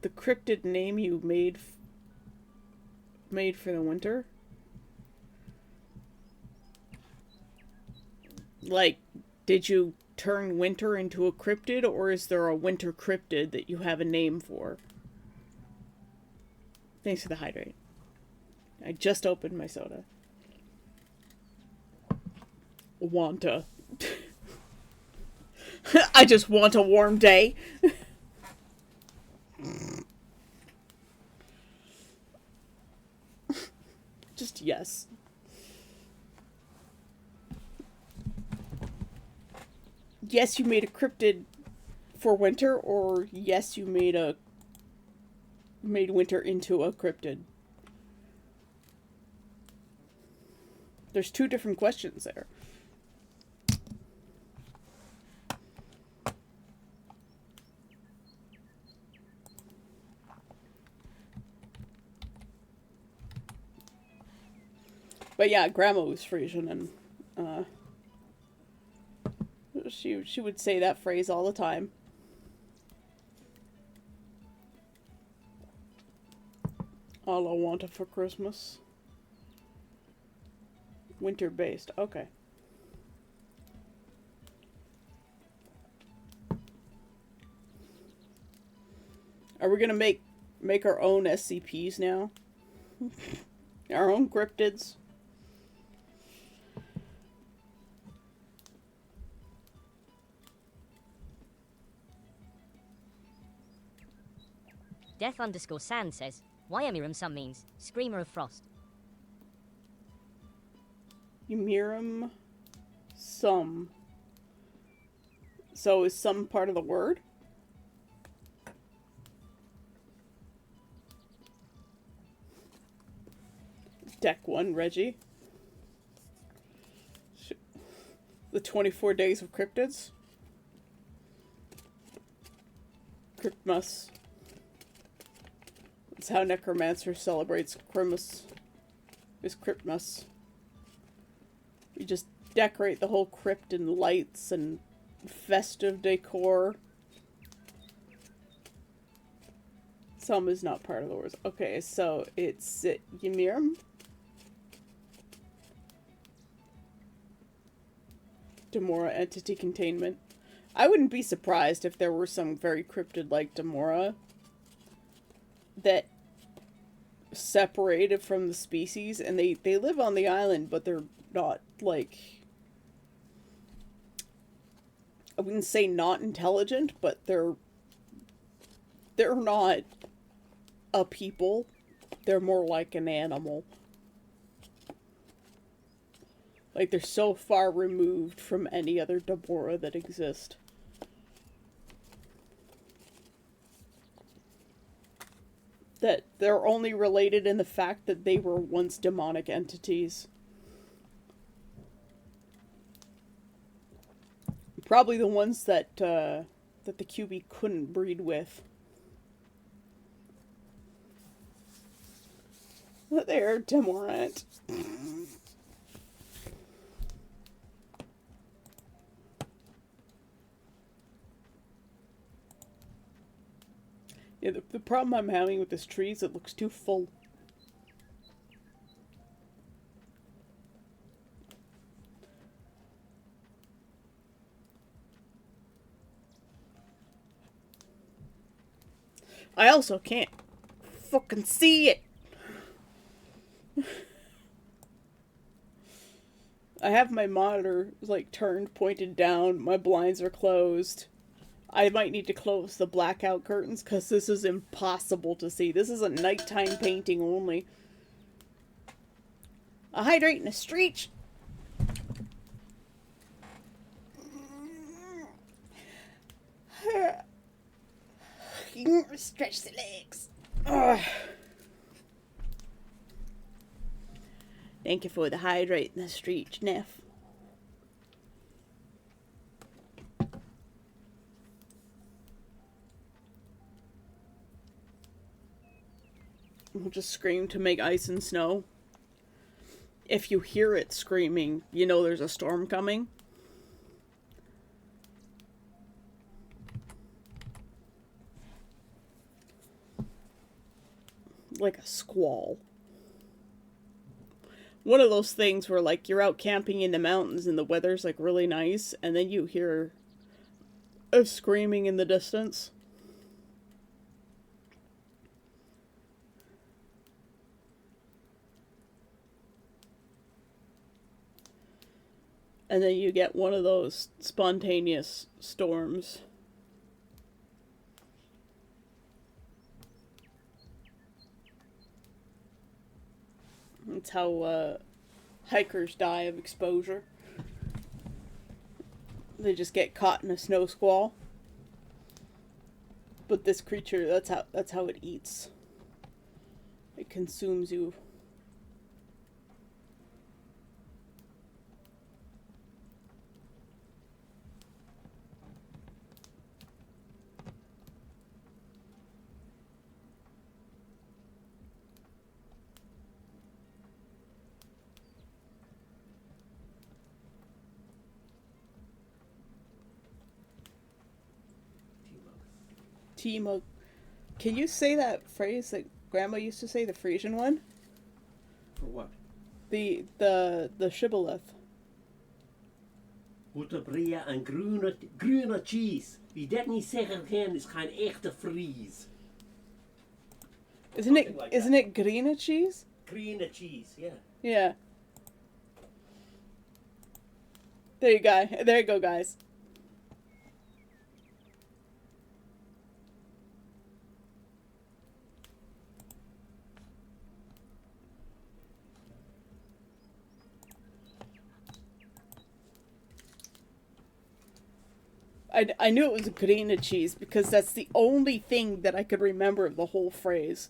The cryptid name you made for the winter? Like, did you turn winter into a cryptid, or is there a winter cryptid that you have a name for? Thanks for the hydrate. I just opened my soda. Wanta. I just want a warm day. Just yes. Yes, you made a cryptid for winter, or yes, you made winter into a cryptid. There's two different questions there. But yeah, Grandma was Frisian, and she would say that phrase all the time. All I want for Christmas. Winter based. Okay. Are we gonna make our own SCPs now? Our own cryptids? Death_Sand says, Yamiram Sum means Screamer of Frost. Yamiram Sum. So is some part of the word? Deck 1, Reggie. The 24 Days of Cryptids. Cryptmas. That's how Necromancer celebrates Christmas. Is Cryptmas. You just decorate the whole crypt in lights and festive decor. Some is not part of the words. Okay, so it's Yamiram. Demora entity containment. I wouldn't be surprised if there were some very cryptid like Demora that separated from the species, and they live on the island, but they're not, like, I wouldn't say not intelligent, but they're not a people. They're more like an animal. Like, they're so far removed from any other Demora that exist. That they're only related in the fact that they were once demonic entities. Probably the ones that the QB couldn't breed with. There, Demorant. Yeah, the problem I'm having with this tree is it looks too full. I also can't fucking see it. I have my monitor like turned, pointed down. My blinds are closed. I might need to close the blackout curtains because this is impossible to see. This is a nighttime painting only. A hydrate and a streak. Stretch the legs. Ugh. Thank you for the hydrate and the streak, Neff. We'll just scream to make ice and snow. If you hear it screaming, you know there's a storm coming. Like a squall. One of those things where like you're out camping in the mountains and the weather's like really nice and then you hear a screaming in the distance. And then you get one of those spontaneous storms. That's how hikers die of exposure. They just get caught in a snow squall. But this creature, that's how it eats. It consumes you. Timo. Can you say that phrase that Grandma used to say, the Frisian one? For what? The shibboleth. Butterbrea en groene cheese. Wie dat niet zeggen kan, is geen echte Fries. Isn't it green cheese? Groene cheese, yeah. Yeah. There you go, guys. I knew it was green cheese because that's the only thing that I could remember of the whole phrase.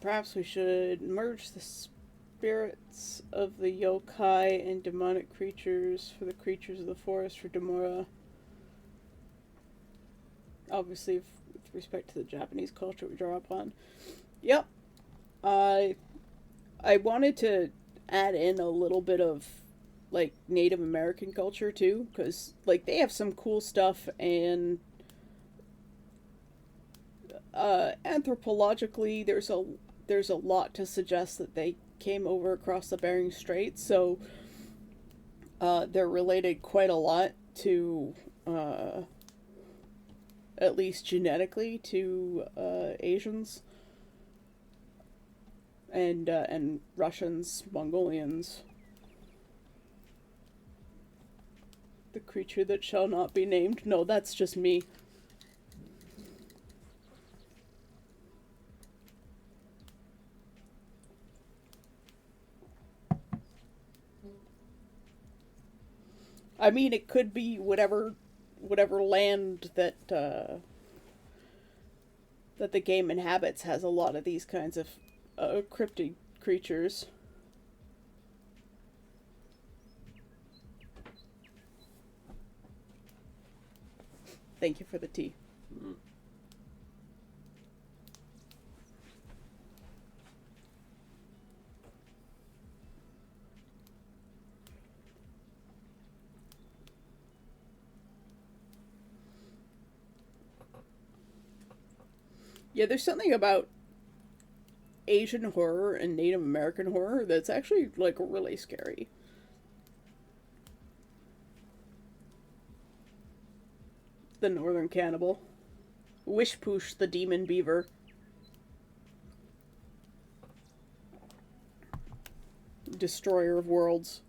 Perhaps we should merge the spirits of the yokai and demonic creatures for the creatures of the forest for Demora. Obviously, with respect to the Japanese culture we draw upon. Yep. I wanted to add in a little bit of like Native American culture too, because like they have some cool stuff, and anthropologically there's a lot to suggest that they came over across the Bering Strait, so they're related quite a lot to at least genetically to Asians and Russians, Mongolians. The creature that shall not be named. No, that's just me. I mean, it could be whatever land that that the game inhabits has a lot of these kinds of cryptid creatures. Thank you for the tea. Mm. Yeah, there's something about Asian horror and Native American horror that's actually, like, really scary. The Northern Cannibal. Wishpoosh the Demon Beaver. Destroyer of Worlds.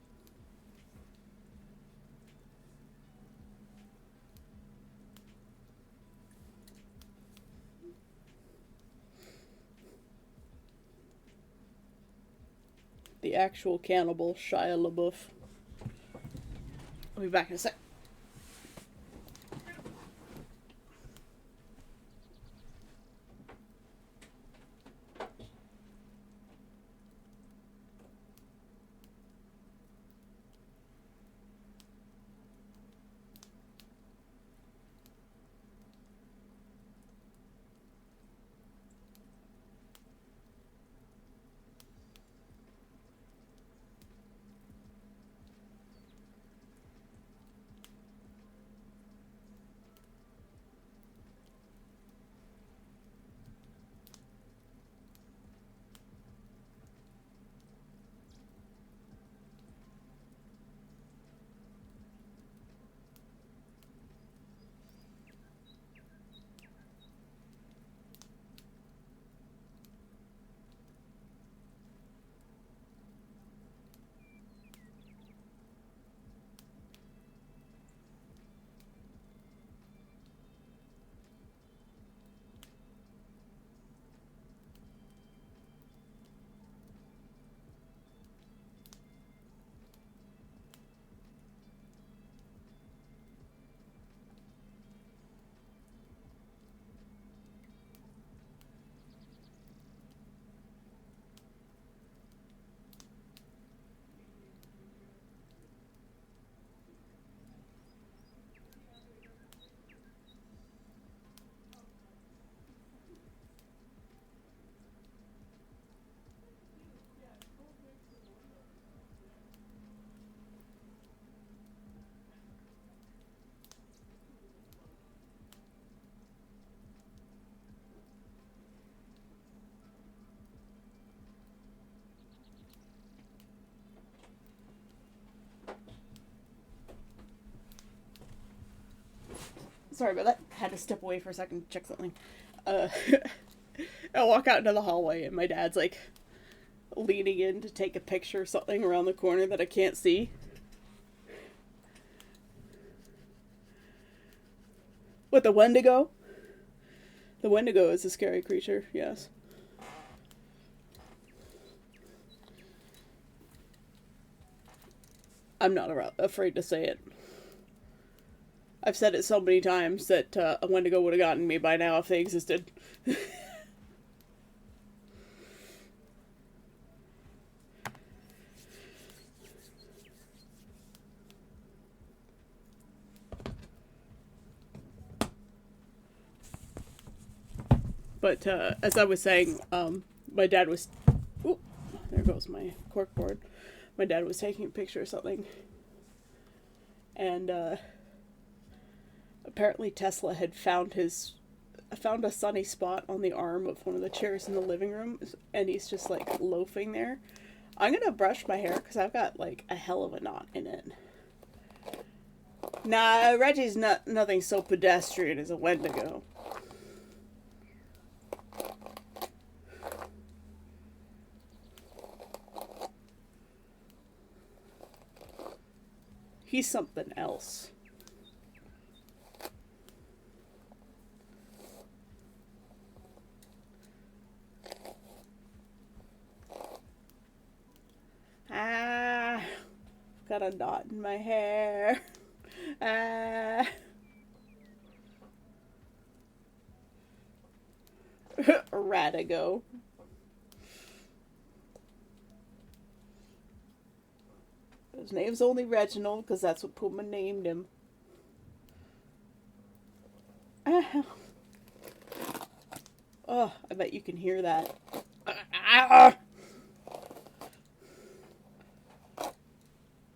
The actual cannibal, Shia LaBeouf. I'll be back in a sec. Sorry about that. Had to step away for a second to check something. I walk out into the hallway and my dad's like leaning in to take a picture of something around the corner that I can't see. What, the Wendigo? The Wendigo is a scary creature, yes. I'm not afraid to say it. I've said it so many times that a Wendigo would have gotten me by now if they existed. But as I was saying, my dad was... Ooh, there goes my corkboard. My dad was taking a picture of something. And apparently Tesla had found a sunny spot on the arm of one of the chairs in the living room, and he's just like loafing there. I'm gonna brush my hair because I've got like a hell of a knot in it. Nah, Reggie's nothing so pedestrian as a Wendigo. He's something else. Ah, got a knot in my hair. Ah. Radigo. His name's only Reginald because that's what Puma named him. Oh, I bet you can hear that. I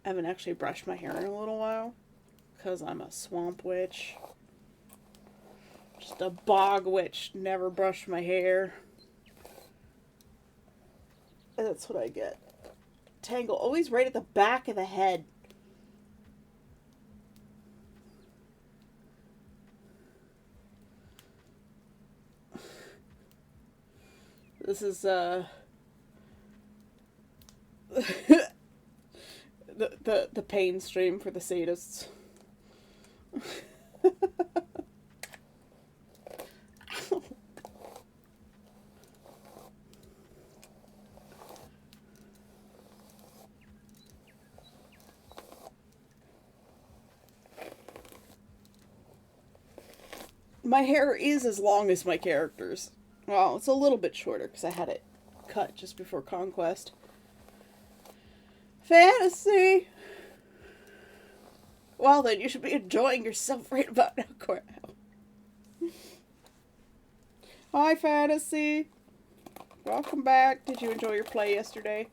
haven't actually brushed my hair in a little while because I'm a swamp witch. Just a bog witch. Never brush my hair. And that's what I get. Tangle always right at the back of the head. This is the pain stream for the sadists. My hair is as long as my character's. Well, it's a little bit shorter because I had it cut just before Conquest. Fantasy! Well then, you should be enjoying yourself right about now, Cora. Hi, Fantasy! Welcome back. Did you enjoy your play yesterday?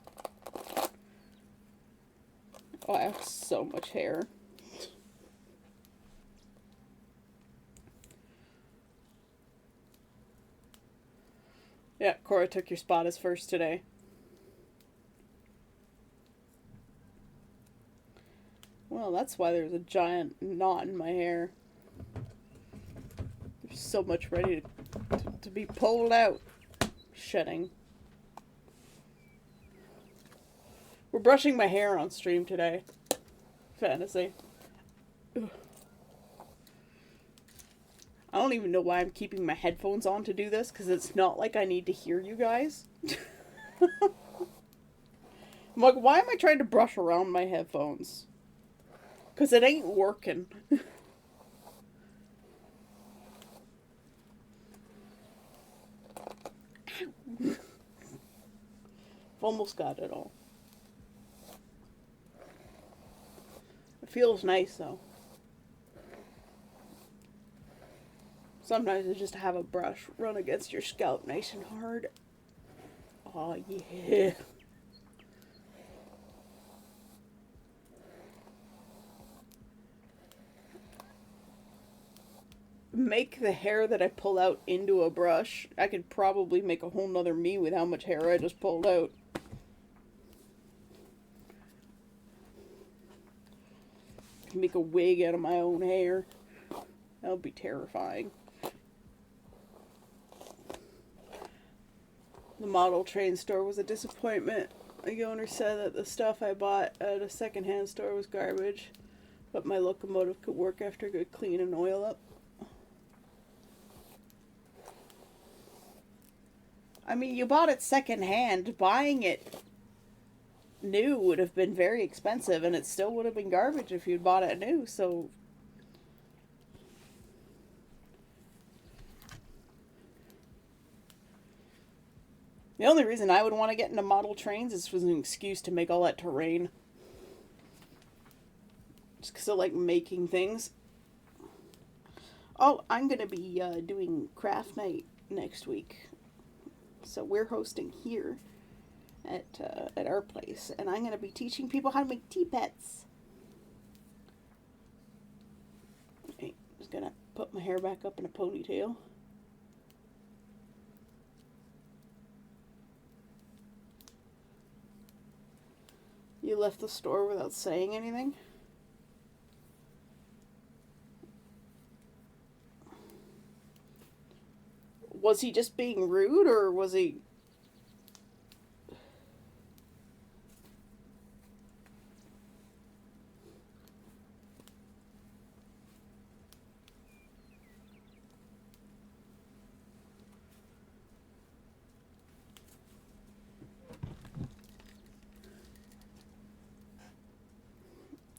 Oh, I have so much hair. Yeah, Cora took your spot as first today. Well, that's why there's a giant knot in my hair. There's so much ready to be pulled out. Shedding. We're brushing my hair on stream today. Fantasy. Ugh. I don't even know why I'm keeping my headphones on to do this, because it's not like I need to hear you guys. I'm like, why am I trying to brush around my headphones? Because it ain't working. I've almost got it all. It feels nice, though. Sometimes I just have a brush run against your scalp nice and hard. Oh, yeah. Make the hair that I pull out into a brush. I could probably make a whole nother me with how much hair I just pulled out. I can make a wig out of my own hair. That would be terrifying. The model train store was a disappointment. The owner said that the stuff I bought at a secondhand store was garbage, but my locomotive could work after a good clean and oil up. I mean, you bought it secondhand. Buying it new would have been very expensive, and it still would have been garbage if you'd bought it new, so... The only reason I would want to get into model trains is for an excuse to make all that terrain. Just because I like making things. Oh, I'm going to be doing craft night next week. So we're hosting here at our place. And I'm going to be teaching people how to make tea pets. Okay, I'm just going to put my hair back up in a ponytail. You left the store without saying anything? Was he just being rude, or was he...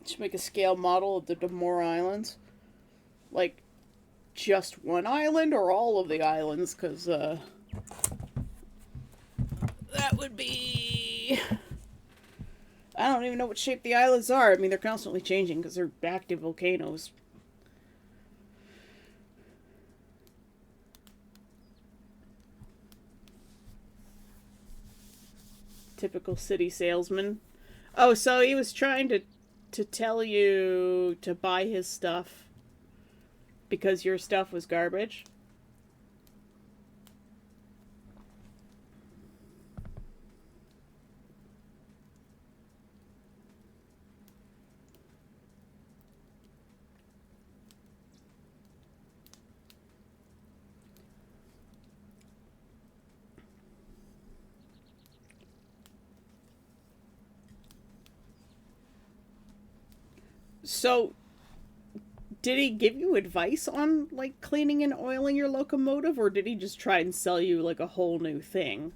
Should make a scale model of the Damore Islands. Like, just one island or all of the islands? Because, would be... I don't even know what shape the islands are. I mean, they're constantly changing because they're active volcanoes. Typical city salesman. Oh, so he was trying to tell you to buy his stuff because your stuff was garbage? So, did he give you advice on, like, cleaning and oiling your locomotive, or did he just try and sell you, like, a whole new thing?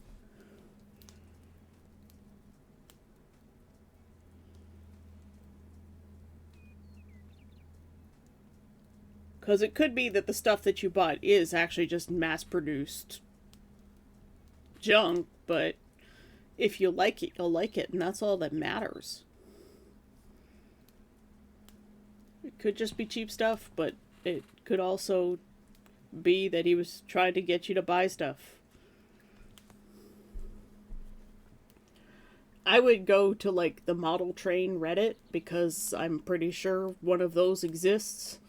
Because it could be that the stuff that you bought is actually just mass-produced junk, but if you like it, you'll like it, and that's all that matters. It could just be cheap stuff, but it could also be that he was trying to get you to buy stuff. I would go to, like, the model train Reddit, because I'm pretty sure one of those exists.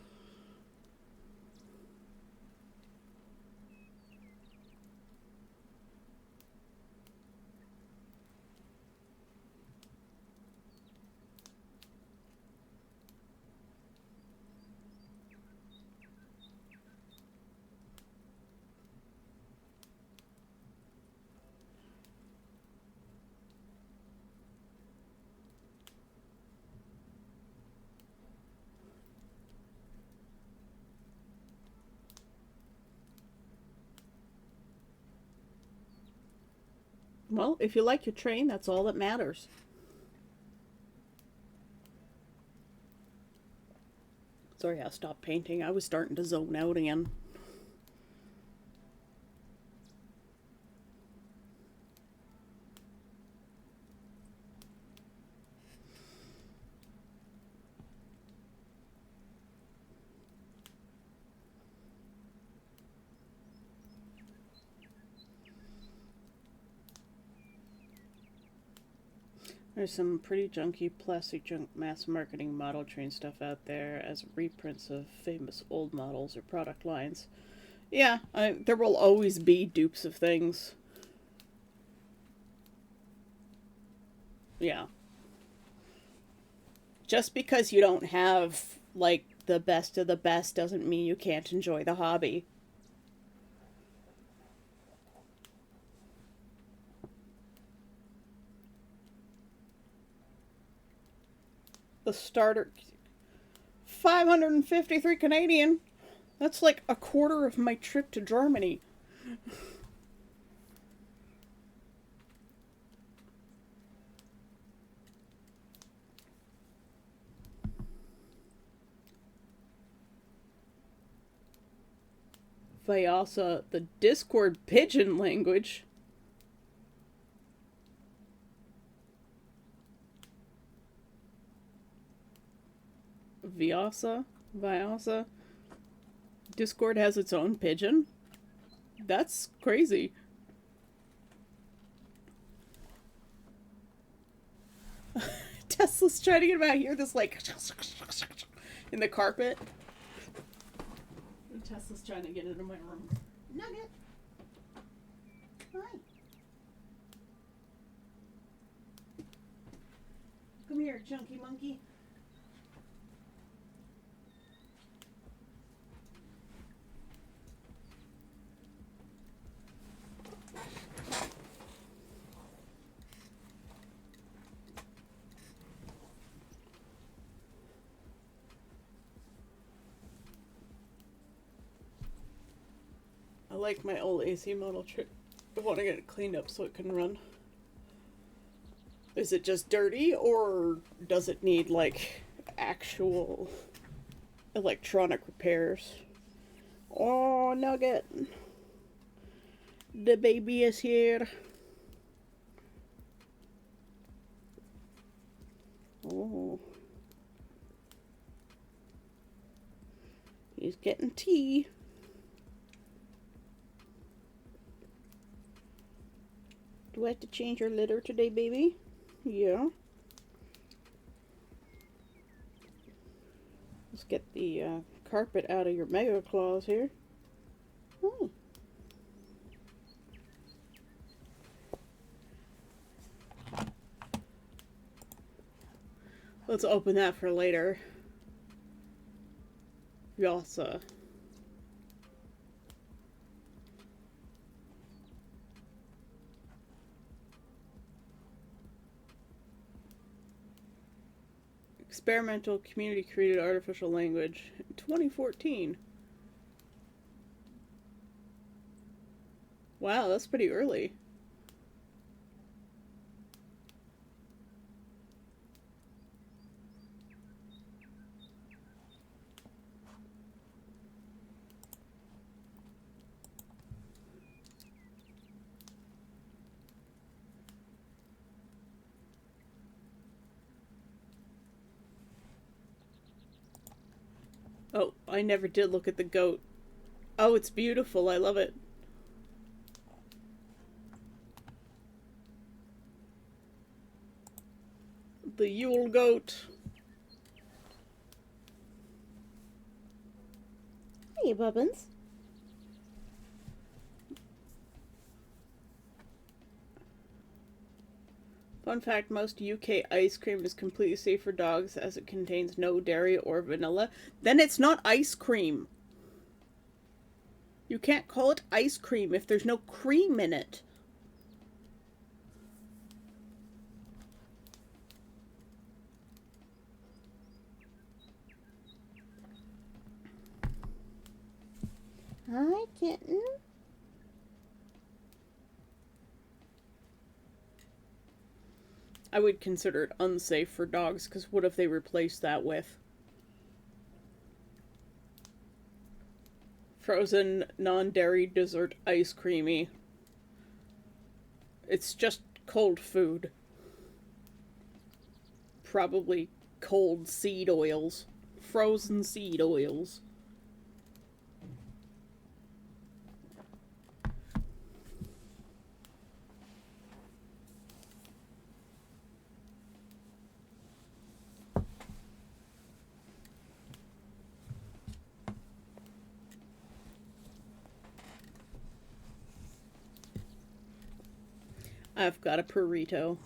Well, if you like your train, that's all that matters. Sorry, I stopped painting. I was starting to zone out again. There's some pretty junky plastic junk mass marketing model train stuff out there as reprints of famous old models or product lines. Yeah, there will always be dupes of things. Yeah. Just because you don't have, like, the best of the best doesn't mean you can't enjoy the hobby. The starter... 553 Canadian. That's like a quarter of my trip to Germany. Vyasa, the Discord pigeon language. Vyasa. Discord has its own pigeon? That's crazy. Tesla's trying to get him out here, this like in the carpet. Tesla's trying to get into my room. Nugget! Hi. Come here, chunky monkey. I like my old AC model trick. I want to get it cleaned up so it can run. Is it just dirty, or does it need, like, actual electronic repairs? Oh, Nugget. The baby is here. Oh. He's getting tea. Do I have to change your litter today, baby? Yeah. Let's get the carpet out of your mega claws here. Oh. Let's open that for later. Yasa. Experimental community created artificial language in 2014. Wow, that's pretty early. Oh, I never did look at the goat. Oh, it's beautiful. I love it. The Yule goat. Hey, Bubbins. Fun fact, most UK ice cream is completely safe for dogs as it contains no dairy or vanilla. Then it's not ice cream. You can't call it ice cream if there's no cream in it. Hi, kitten. I would consider it unsafe for dogs, because what if they replace that with frozen non-dairy dessert ice creamy? It's just cold food. Probably cold seed oils. Frozen seed oils. I've got a burrito.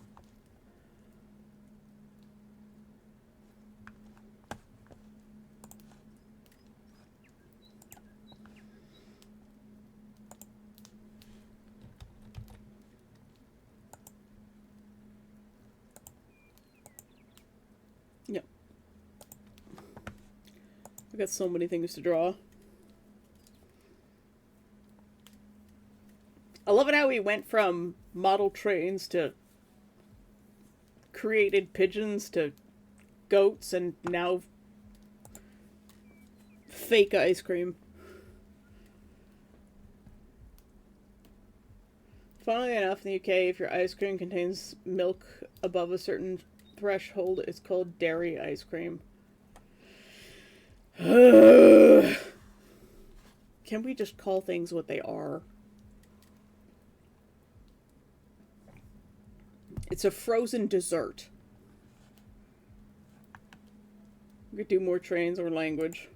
Yep. I got so many things to draw. I love it how we went from model trains to created pigeons to goats and now fake ice cream. Funnily enough, in the UK, if your ice cream contains milk above a certain threshold, it's called dairy ice cream. Can we just call things what they are? It's a frozen dessert. We could do more trains or language.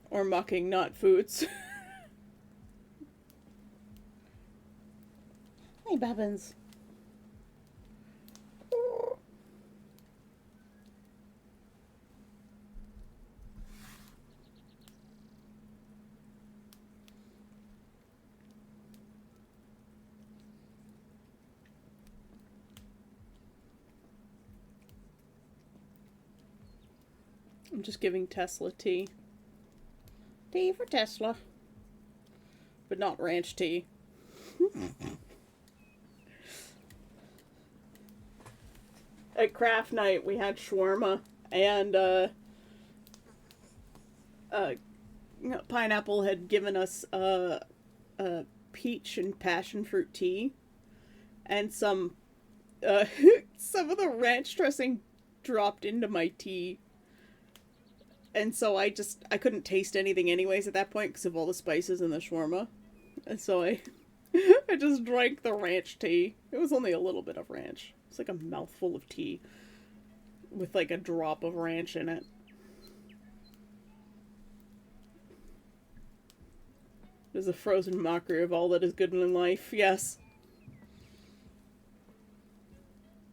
Or mocking not foods. Hey, Bobbins. I'm just giving Tesla tea. Tea for Tesla. But not ranch tea. At craft night, we had shawarma and Pineapple had given us peach and passion fruit tea, and some of the ranch dressing dropped into my tea. And so I couldn't taste anything anyways at that point because of all the spices in the shawarma. And so I just drank the ranch tea. It was only a little bit of ranch. It's like a mouthful of tea with like a drop of ranch in it. It is a frozen mockery of all that is good in life, yes.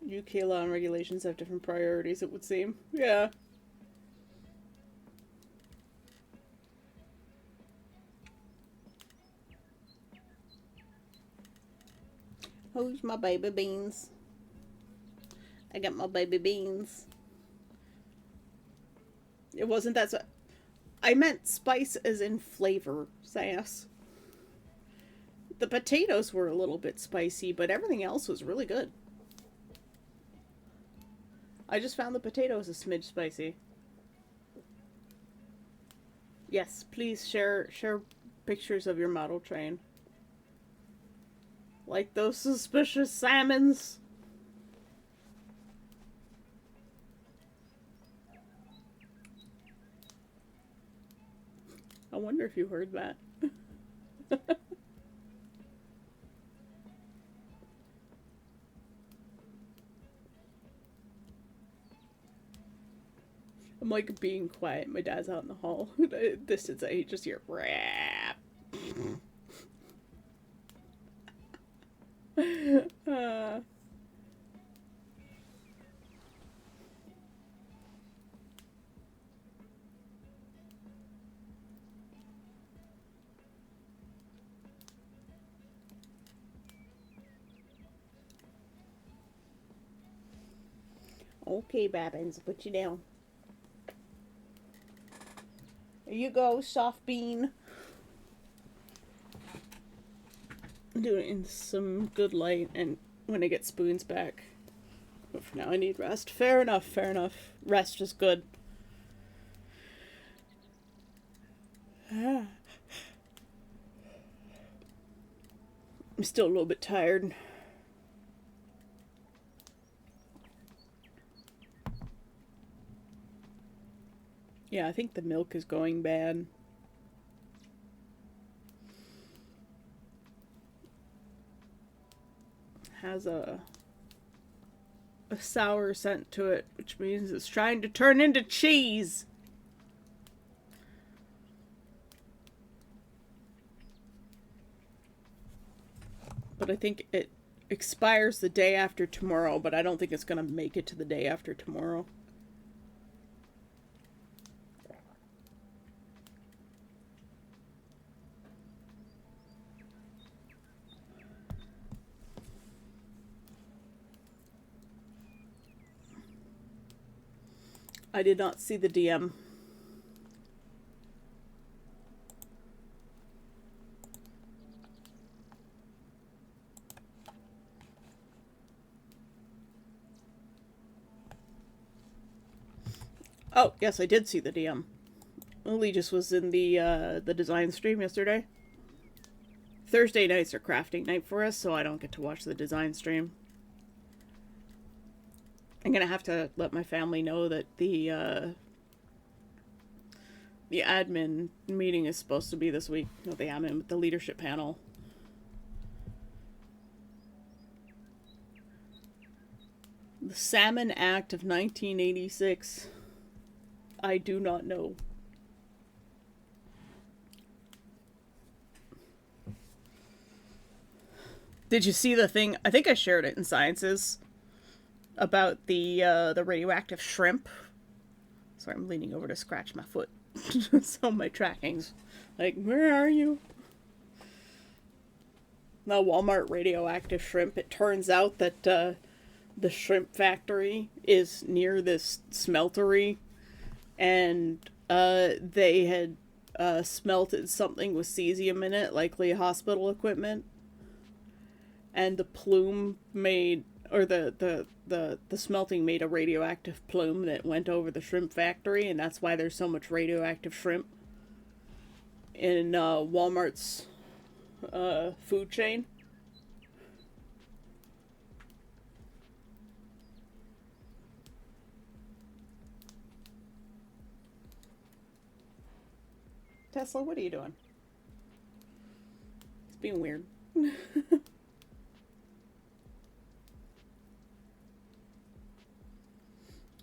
UK law and regulations have different priorities, it would seem. Yeah. Who's my baby beans? I got my baby beans. It wasn't that... I meant spice as in flavor, sass. The potatoes were a little bit spicy, but everything else was really good. I just found the potatoes a smidge spicy. Yes, please share pictures of your model train. Like those suspicious salmons. I wonder if you heard that. I'm like being quiet. My dad's out in the hall. Distance, I just hear rap. Okay, Babbins, put you down. There you go, soft bean. Do it in some good light, and when I get spoons back. But for now, I need rest. Fair enough, fair enough. Rest is good. I'm still a little bit tired. Yeah, I think the milk is going bad. Has a sour scent to it, which means it's trying to turn into cheese. But I think it expires the day after tomorrow, but I don't think it's going to make it to the day after tomorrow. I did not see the DM. Oh, yes, I did see the DM. Legis was in the design stream yesterday. Thursday nights are crafting night for us, so I don't get to watch the design stream. I'm gonna have to let my family know that the admin meeting is supposed to be this week. Not the admin, but the leadership panel. The Salmon Act of 1986. I do not know. Did you see the thing? I think I shared it in Sciences. About the radioactive shrimp. Sorry, I'm leaning over to scratch my foot. So my tracking's like, where are you? The Walmart radioactive shrimp. It turns out that the shrimp factory is near this smeltery, and they had smelted something with cesium in it, likely hospital equipment, and the plume made, or the smelting made a radioactive plume that went over the shrimp factory, and that's why there's so much radioactive shrimp in Walmart's food chain. Tesla, what are you doing? It's being weird.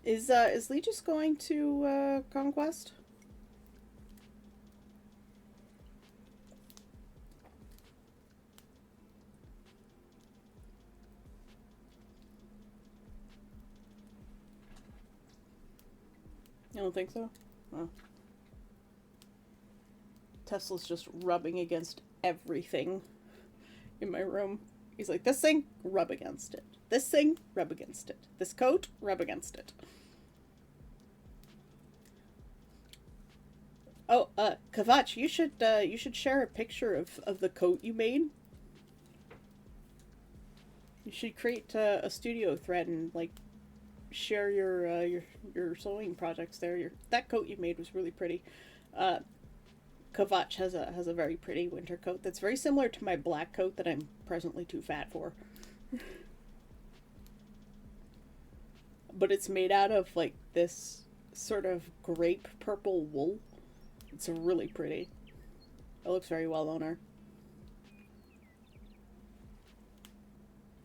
Is Lee just going to Conquest? I don't think so. Oh. Tesla's just rubbing against everything in my room. He's like, this thing, rub against it. This thing, rub against it. This coat, rub against it. Oh, Kavach, you should share a picture of the coat you made. You should create a studio thread and like share your sewing projects there. That coat you made was really pretty. Kavach has a very pretty winter coat that's very similar to my black coat that I'm presently too fat for. But it's made out of like this sort of grape purple wool. It's really pretty. It looks very well on her.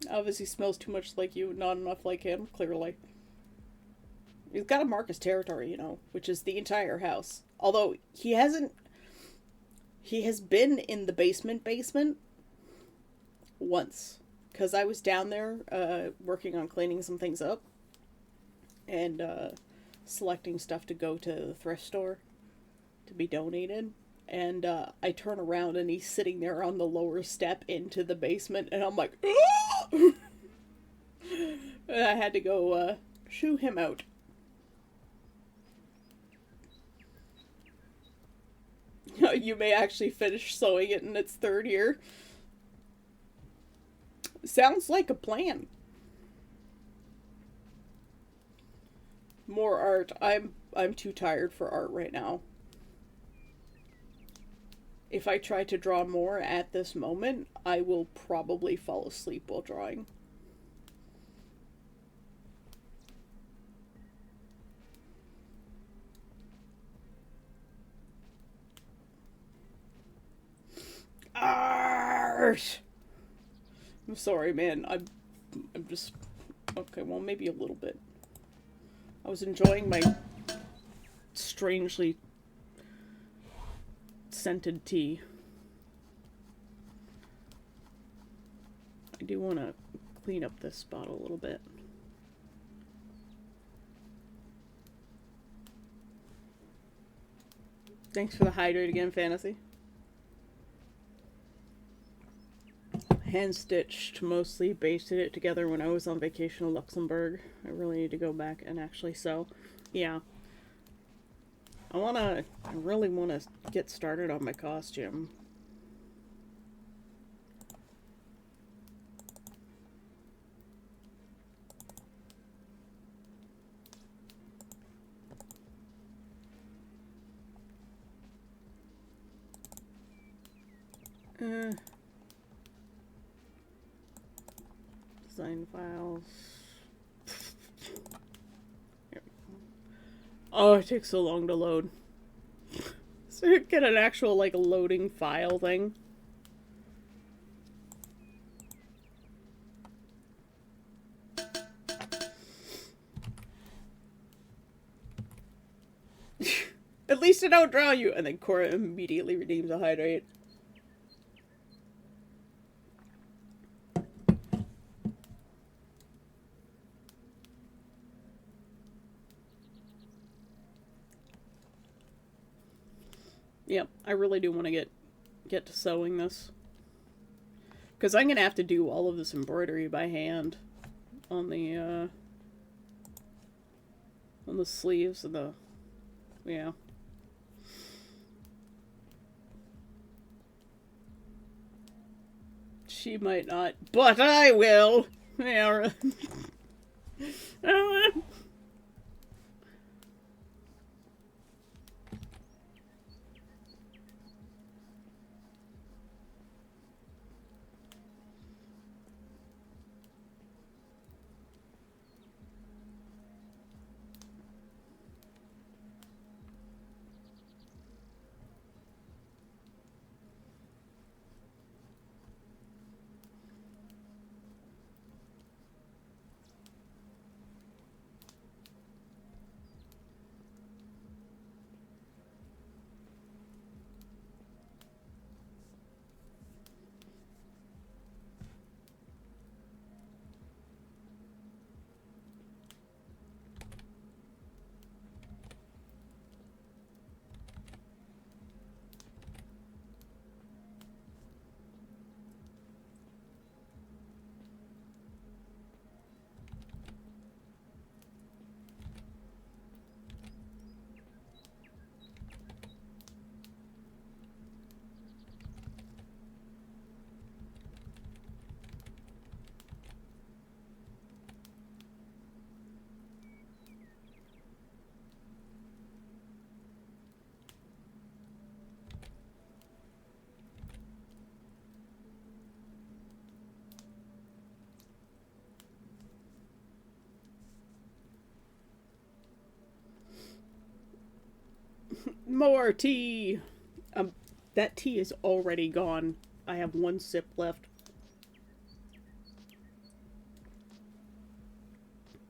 Obviously smells too much like you, not enough like him, clearly. He's got to mark his territory, you know, which is the entire house. Although he has been in the basement once. Because I was down there working on cleaning some things up. And selecting stuff to go to the thrift store to be donated. And I turn around and he's sitting there on the lower step into the basement. And I'm like, ah! And I had to go shoo him out. You may actually finish sewing it in its third year. Sounds like a plan. More art. I'm too tired for art right now. If I try to draw more at this moment, I will probably fall asleep while drawing. Art! I'm sorry, man. I'm just... Okay, well, maybe a little bit. I was enjoying my strangely scented tea. I do want to clean up this spot a little bit. Thanks for the hydrate again, Fantasy. Hand-stitched mostly, basted it together when I was on vacation in Luxembourg. I really need to go back and actually sew. Yeah. I really want to get started on my costume. Design files. Oh, it takes so long to load. So you get an actual, like, loading file thing. At least I don't draw you. And then Cora immediately redeems a hydrate. Yep, I really do want to get to sewing this. Because I'm going to have to do all of this embroidery by hand on the sleeves of the... Yeah. She might not, but I will! Yeah. More tea! That tea is already gone. I have one sip left.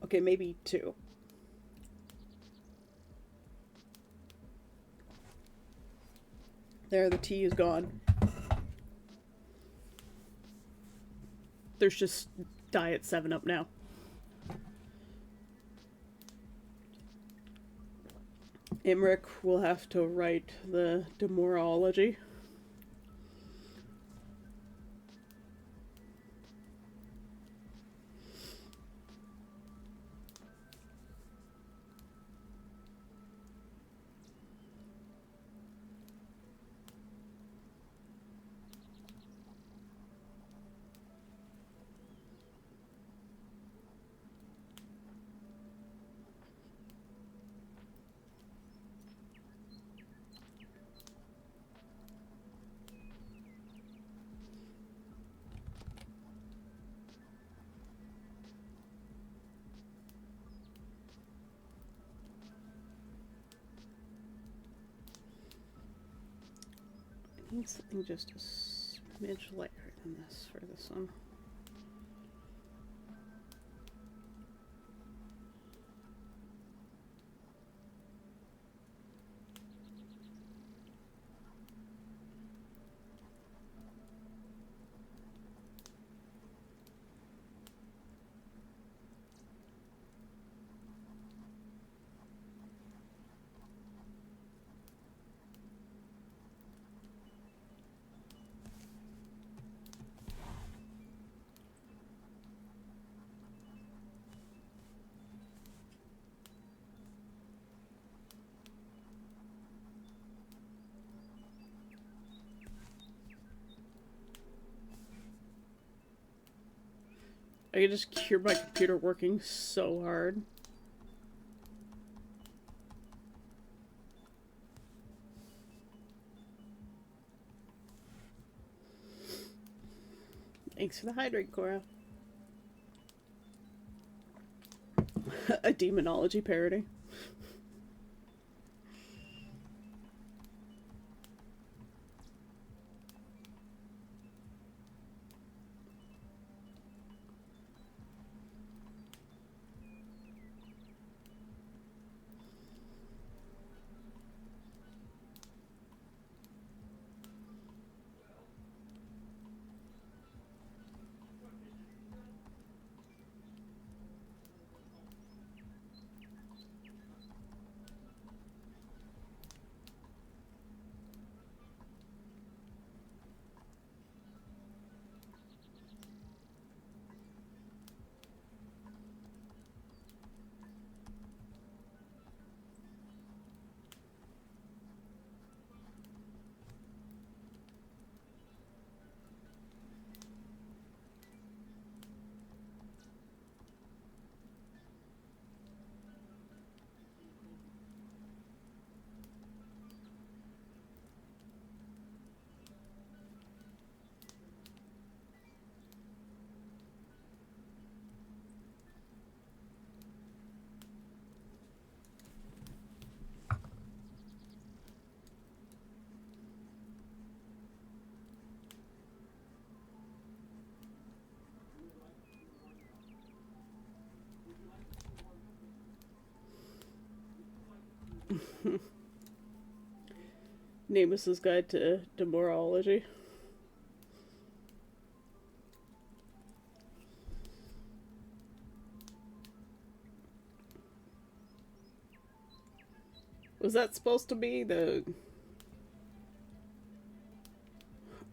Okay, maybe two. There, the tea is gone. There's just Diet 7-Up now. Imric will have to write the Demorology. I need something just a smidge lighter than this for this one. I can just hear my computer working so hard. Thanks for the hydrate, Cora. A demonology parody. Namus's Guide to Demorology. Was that supposed to be the...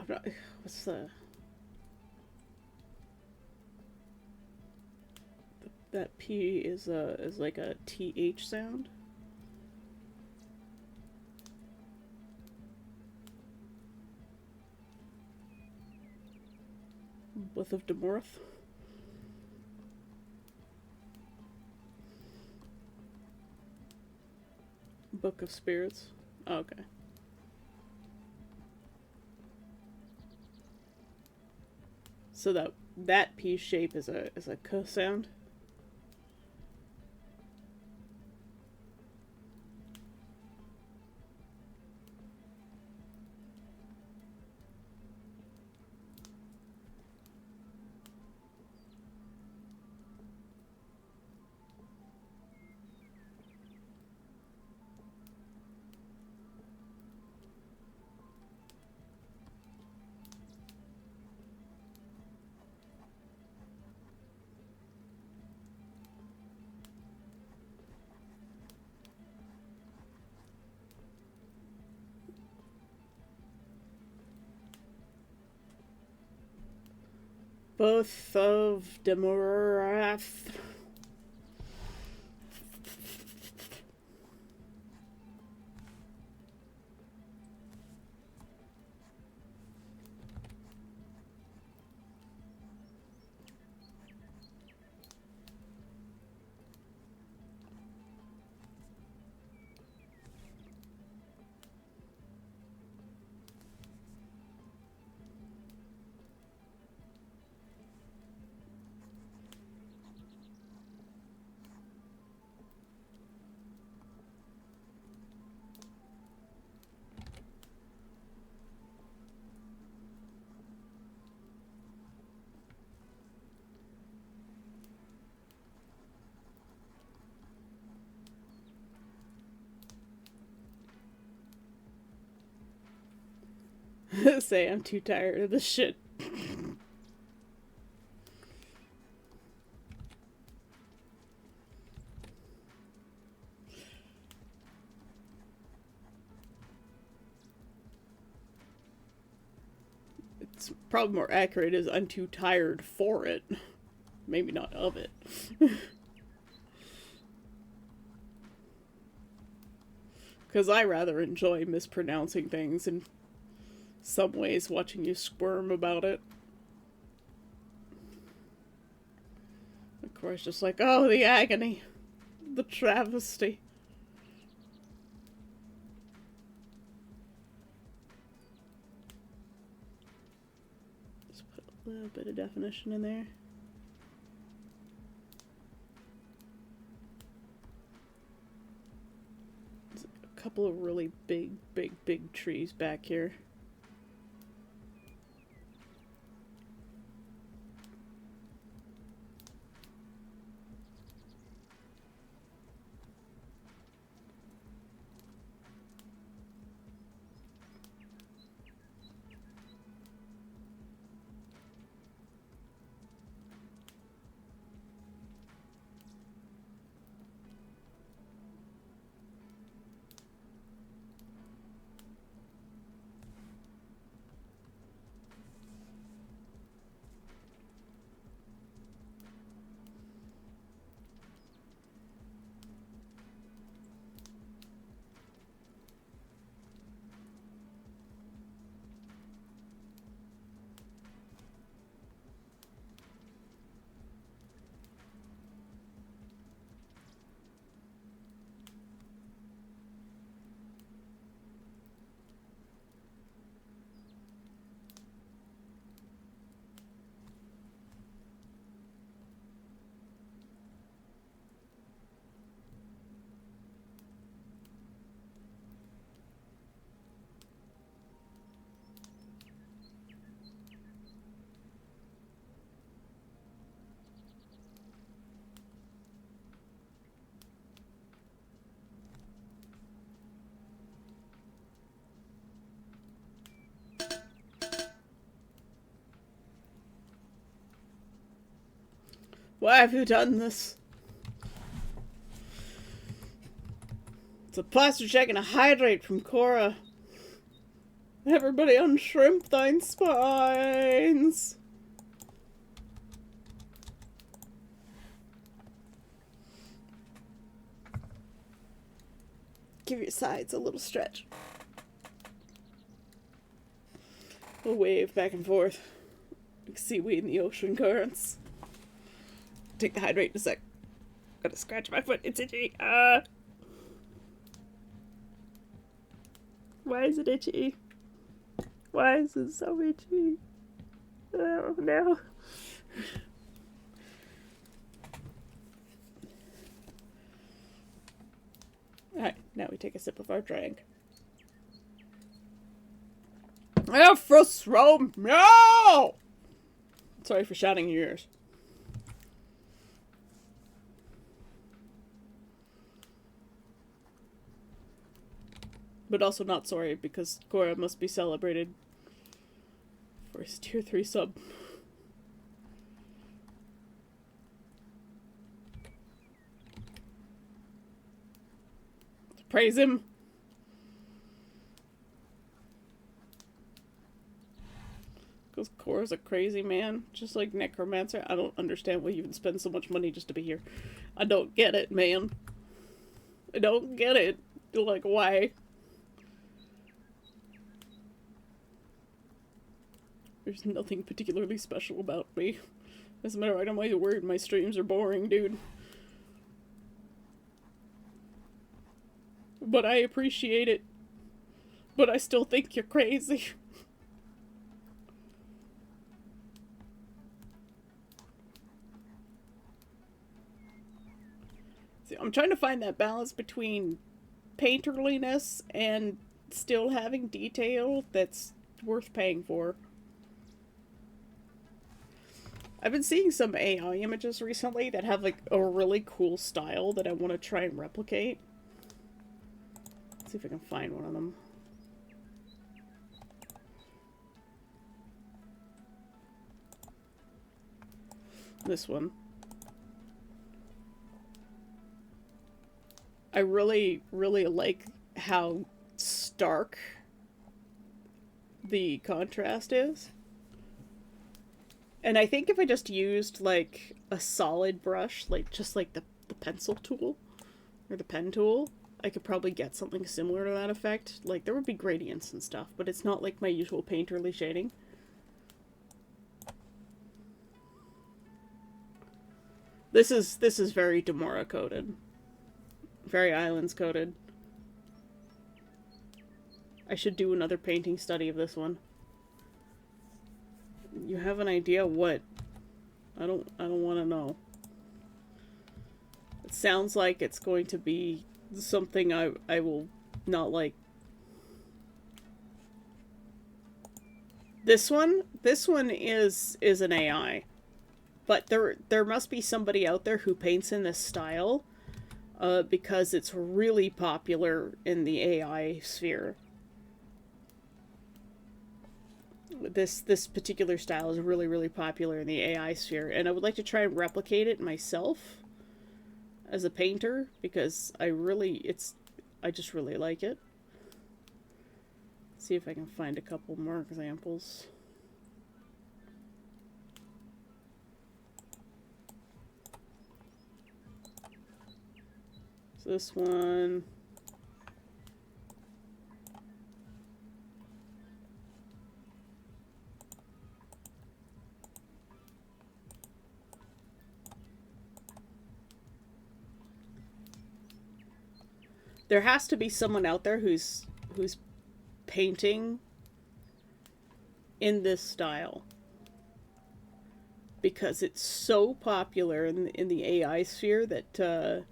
I'm not... What's the... That P is like a TH sound? Both of Demorth. Book of Spirits. Oh, okay. So that P shape is a K sound. both of Demorath. Say I'm too tired of this shit. It's probably more accurate as I'm too tired for it. Maybe not of it. Because I rather enjoy mispronouncing things and some ways watching you squirm about it. Of course, just like, oh, the agony, the travesty. Just put a little bit of definition in there. There's a couple of really big trees back here. Why have you done this? It's a plaster check and a hydrate from Cora. Everybody on Shrimpthine spines. Give your sides a little stretch. We'll wave back and forth. Like seaweed in the ocean currents. Take the hydrate in a sec. Gotta scratch my foot. It's itchy. Why is it itchy? Why is it so itchy? Oh no. Alright, now we take a sip of our drink. Aphrodite, no! Sorry for shouting in your ears. But also not sorry, because Cora must be celebrated for his tier 3 sub. Praise him. Because Cora's a crazy man, just like Necromancer. I don't understand why you even spend so much money just to be here. I don't get it, man. I don't get it. Like, why? There's nothing particularly special about me. As a matter of fact, I'm always worried my streams are boring, dude. But I appreciate it. But I still think you're crazy. See, I'm trying to find that balance between painterliness and still having detail that's worth paying for. I've been seeing some AI images recently that have like a really cool style that I want to try and replicate. Let's see if I can find one of them. This one. I really, really like how stark the contrast is. And I think if I just used, like, a solid brush, like, just like the pencil tool, or the pen tool, I could probably get something similar to that effect. Like, there would be gradients and stuff, but it's not like my usual painterly shading. This is very Demora coded. Very Islands coded. I should do another painting study of this one. You have an idea what? I don't want to know. It sounds like it's going to be something I will not like. This one is an AI. But there must be somebody out there who paints in this style, because it's really popular in the AI sphere. This particular style is really, really popular in the AI sphere, and I would like to try and replicate it myself as a painter, because I just really like it. Let's see if I can find a couple more examples. So this one. There has to be someone out there who's painting in this style, because it's so popular in the AI sphere that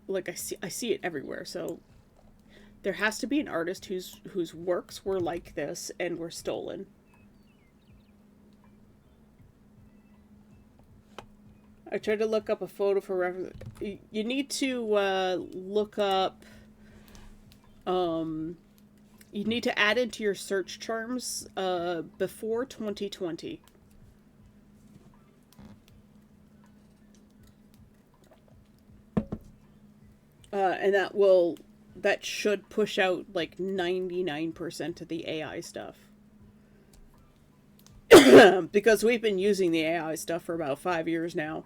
like I see it everywhere. So there has to be an artist whose works were like this and were stolen. I tried to look up a photo for reference. You need to look up. You need to add into your search terms before 2020. And that should push out like 99% of the AI stuff. Because we've been using the AI stuff for about 5 years now.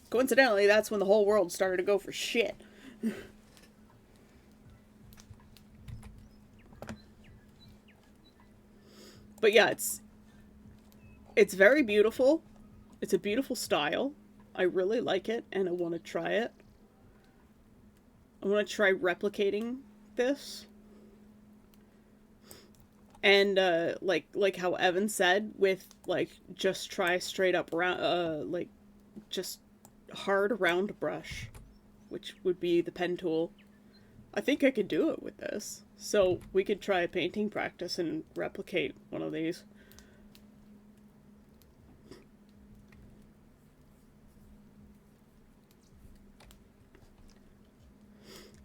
Coincidentally, that's when the whole world started to go for shit. But yeah, it's very beautiful. It's a beautiful style. I really like it, and I want to try it. I want to try replicating this. And like how Evan said, with like just try straight up round, like just hard round brush, which would be the pen tool. I think I could do it with this. So we could try a painting practice and replicate one of these.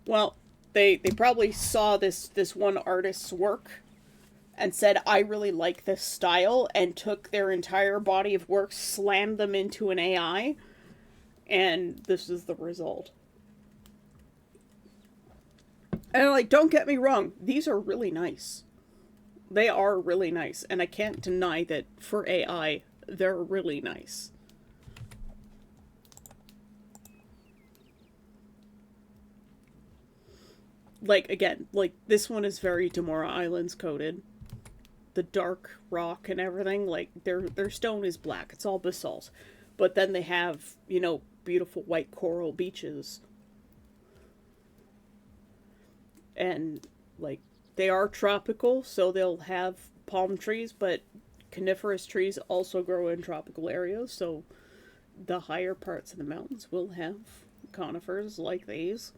Well, they probably saw this one artist's work and said, I really like this style, and took their entire body of work, slammed them into an AI, and this is the result. And like, don't get me wrong, these are really nice. They are really nice, and I can't deny that for AI, they're really nice. Like, again, like, this one is very Damora Islands coded. The dark rock and everything, like, their stone is black. It's all basalt. But then they have, you know, beautiful white coral beaches. And, like, they are tropical, so they'll have palm trees, but coniferous trees also grow in tropical areas, so the higher parts of the mountains will have conifers like these.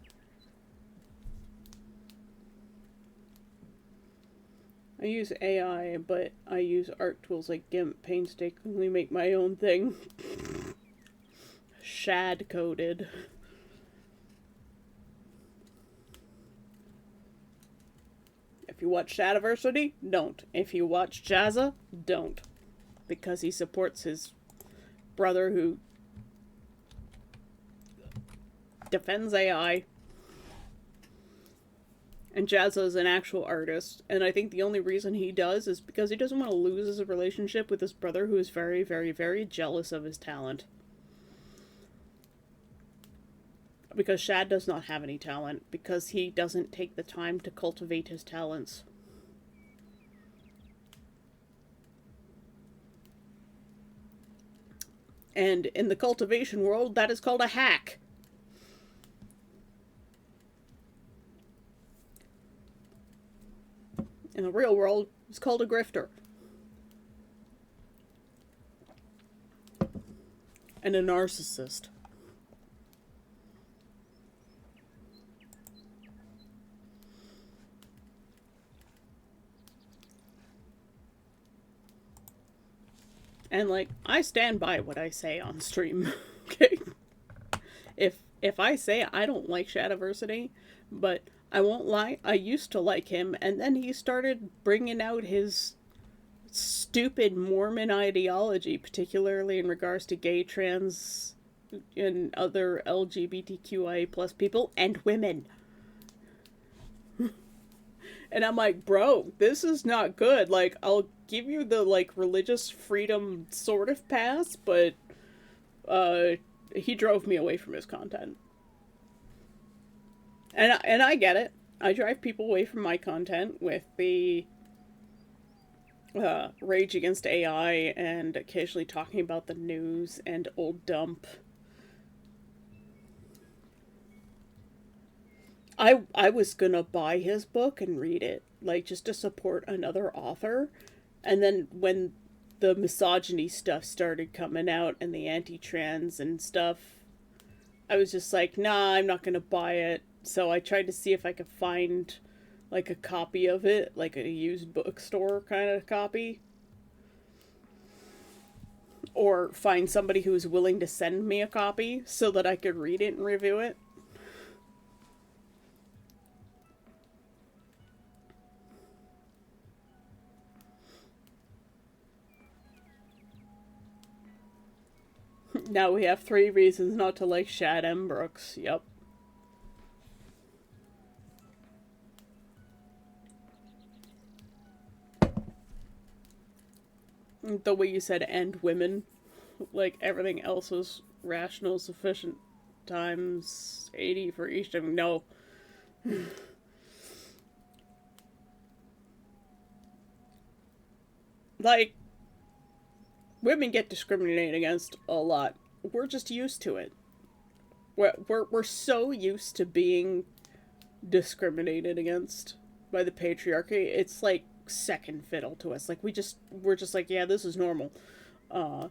I use AI, but I use art tools like GIMP painstakingly make my own thing. Shad coded. If you watch Shadiversity, don't. If you watch Jazza, don't. Because he supports his brother who defends AI. And Jazza is an actual artist, and I think the only reason he does is because he doesn't want to lose his relationship with his brother, who is very, very, very jealous of his talent. Because Shad does not have any talent, because he doesn't take the time to cultivate his talents. And in the cultivation world, that is called a hack. In the real world, it's called a grifter. And a narcissist. And like, I stand by what I say on stream. Okay? If I say I don't like Shadiversity, but I won't lie, I used to like him, and then he started bringing out his stupid Mormon ideology, particularly in regards to gay, trans, and other LGBTQIA plus people, and women. And I'm like, bro, this is not good. Like, I'll give you the, like, religious freedom sort of pass, but, he drove me away from his content. And I get it. I drive people away from my content with the Rage Against AI and occasionally talking about the news and old dump. I was gonna buy his book and read it, like, just to support another author. And then when the misogyny stuff started coming out and the anti-trans and stuff, I was just like, nah, I'm not gonna buy it. So I tried to see if I could find like a copy of it, like a used bookstore kind of copy, or find somebody who was willing to send me a copy so that I could read it and review it. Now we have 3 reasons not to like Shad M. Brooks. Yep. The way you said "and women," like everything else was rational, sufficient times 80 for each of them. No. Like, women get discriminated against a lot. We're just used to it. We're so used to being discriminated against by the patriarchy. It's like second fiddle to us. Like, we're just like, yeah, this is normal. And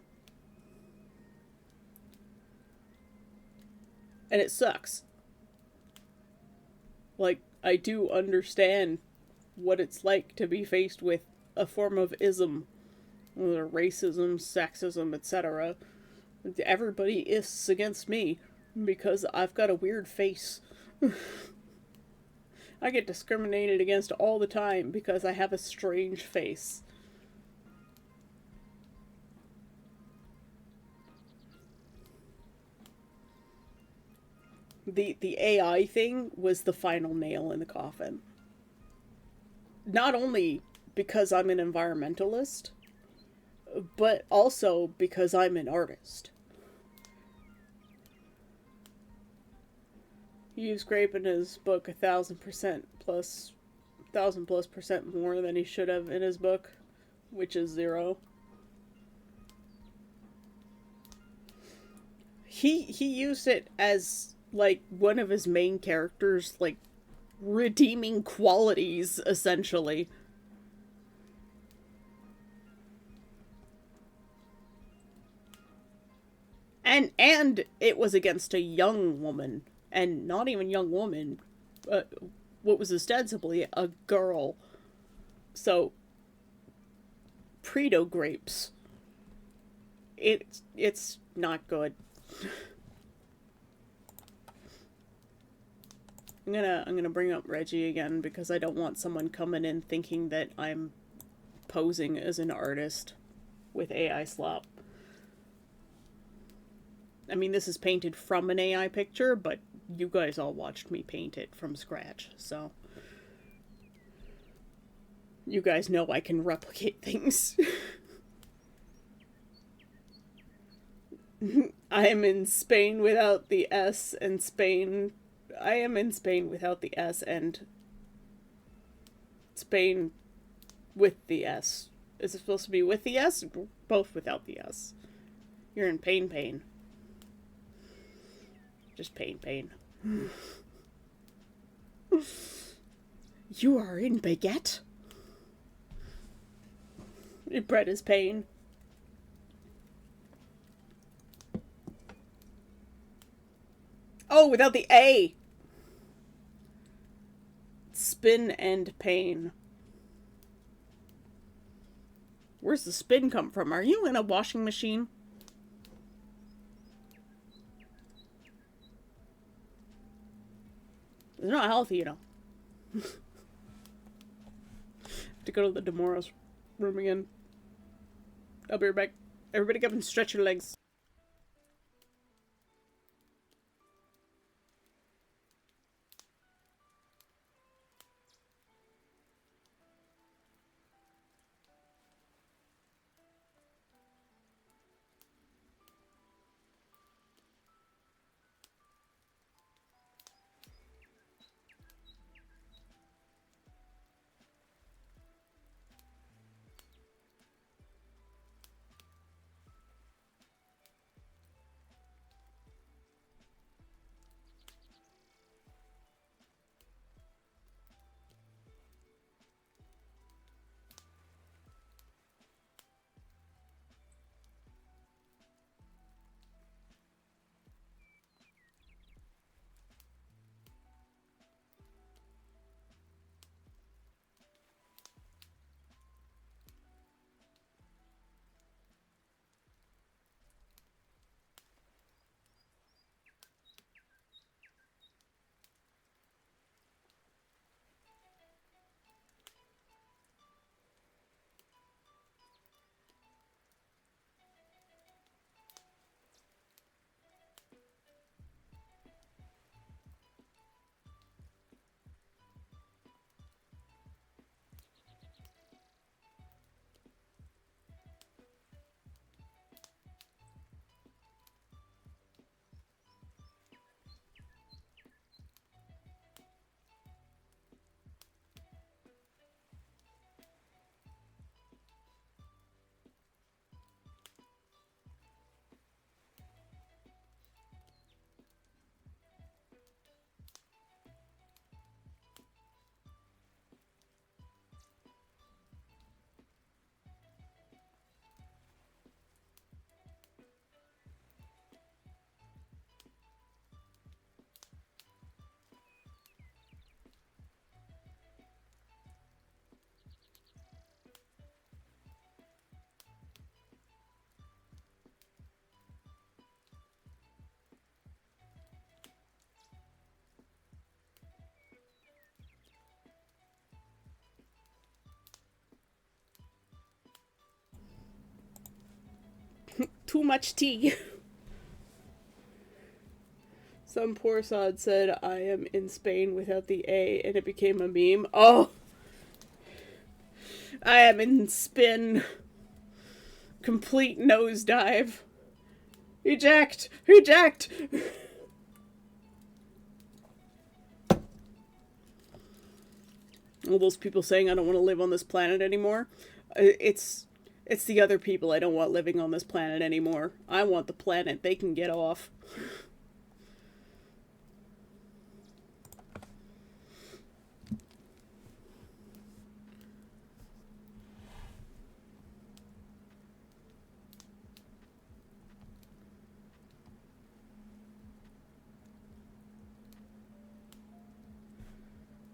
it sucks. Like, I do understand what it's like to be faced with a form of ism, or racism, sexism, etc. Everybody is against me because I've got a weird face. I get discriminated against all the time because I have a strange face. The AI thing was the final nail in the coffin. Not only because I'm an environmentalist, but also because I'm an artist. Hughes Grape in his book 1,000% plus 1,000+% more than he should have in his book, which is 0. He used it as like one of his main characters, like redeeming qualities, essentially. And it was against a young woman, and not even young woman, what was ostensibly a girl. So, Preto grapes. It's not good. I'm gonna bring up Reggie again because I don't want someone coming in thinking that I'm posing as an artist with AI slop. I mean, this is painted from an AI picture, but you guys all watched me paint it from scratch, so you guys know I can replicate things. I am in Spain without the S, and Spain... I am in Spain without the S, and Spain with the S. Is it supposed to be with the S? Both without the S. You're in pain. Just pain. You are in baguette? Bread is pain. Oh, without the A! Spin and pain. Where's the spin come from? Are you in a washing machine? It's not healthy, you know. Have to go to the Demoros room again. I'll be right back. Everybody get up and stretch your legs. Too much tea. Some poor sod said, I am in Spain without the A, and it became a meme. Oh! I am in spin. Complete nosedive. Eject! Eject! All those people saying I don't want to live on this planet anymore. It's the other people I don't want living on this planet anymore. I want the planet they can get off.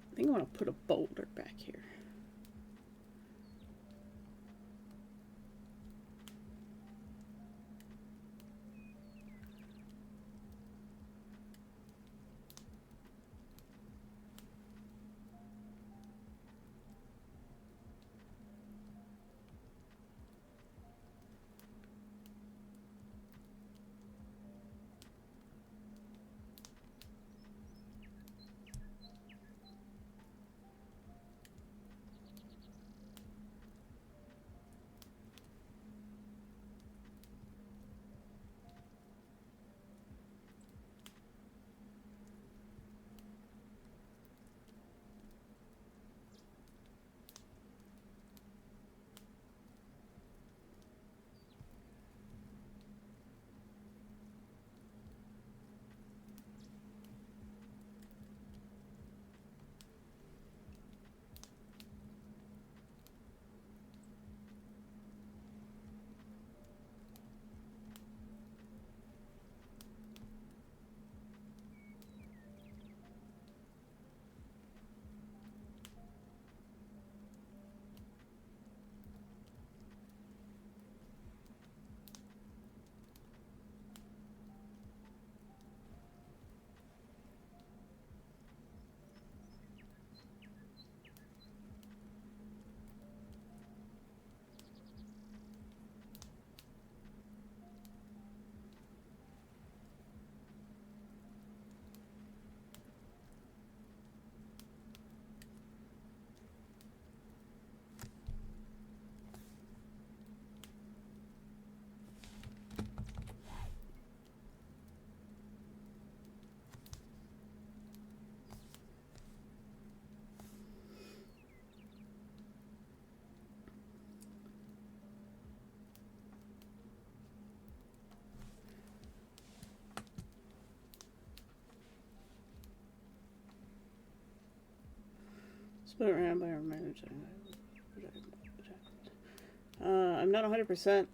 I think I want to put a boulder back here. Split around by I'm not 100%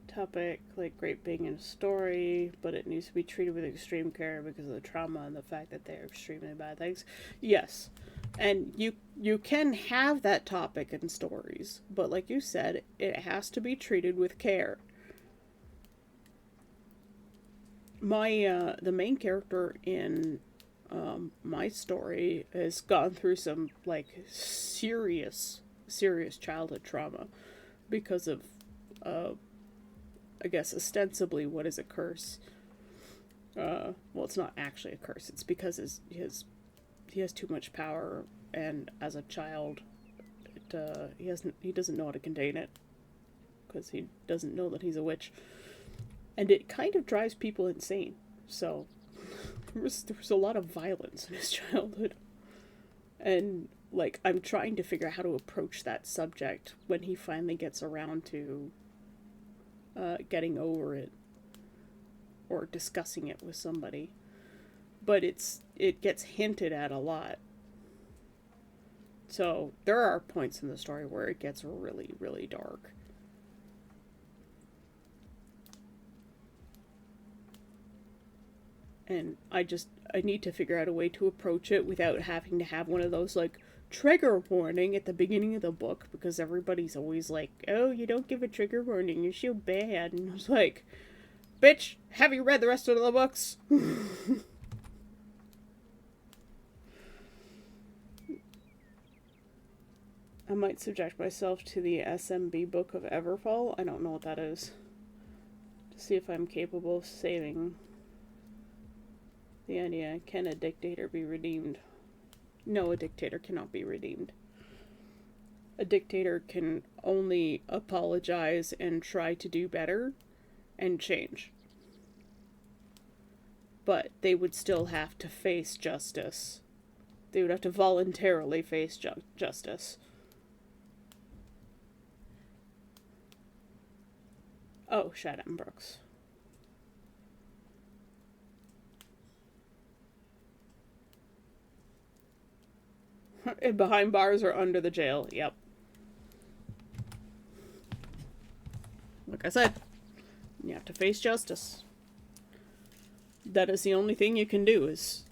topic like great being in a story, but it needs to be treated with extreme care because of the trauma and the fact that they're extremely bad things. Yes. And you can have that topic in stories, but like you said, it has to be treated with care. My the main character in my story has gone through some like serious childhood trauma because of I guess ostensibly what is a curse. Well, it's not actually a curse. It's because he has too much power, and as a child, he doesn't know how to contain it because he doesn't know that he's a witch, and it kind of drives people insane. So there was a lot of violence in his childhood, and like I'm trying to figure out how to approach that subject when he finally gets around to getting over it or discussing it with somebody. But it gets hinted at a lot. So there are points in the story where it gets really, really dark. And I need to figure out a way to approach it without having to have one of those like trigger warning at the beginning of the book, because everybody's always like, oh, you don't give a trigger warning, you feel bad. And I was like, bitch, have you read the rest of the books? I might subject myself to the SMB book of Everfall. I don't know what that is. See if I'm capable of saving the idea. Can a dictator be redeemed? No, a dictator cannot be redeemed. A dictator can only apologize and try to do better and change. But they would still have to face justice. They would have to voluntarily face justice. Oh, Shaddam Brooks. Behind bars or under the jail, yep. Like I said, you have to face justice. That is the only thing you can do, is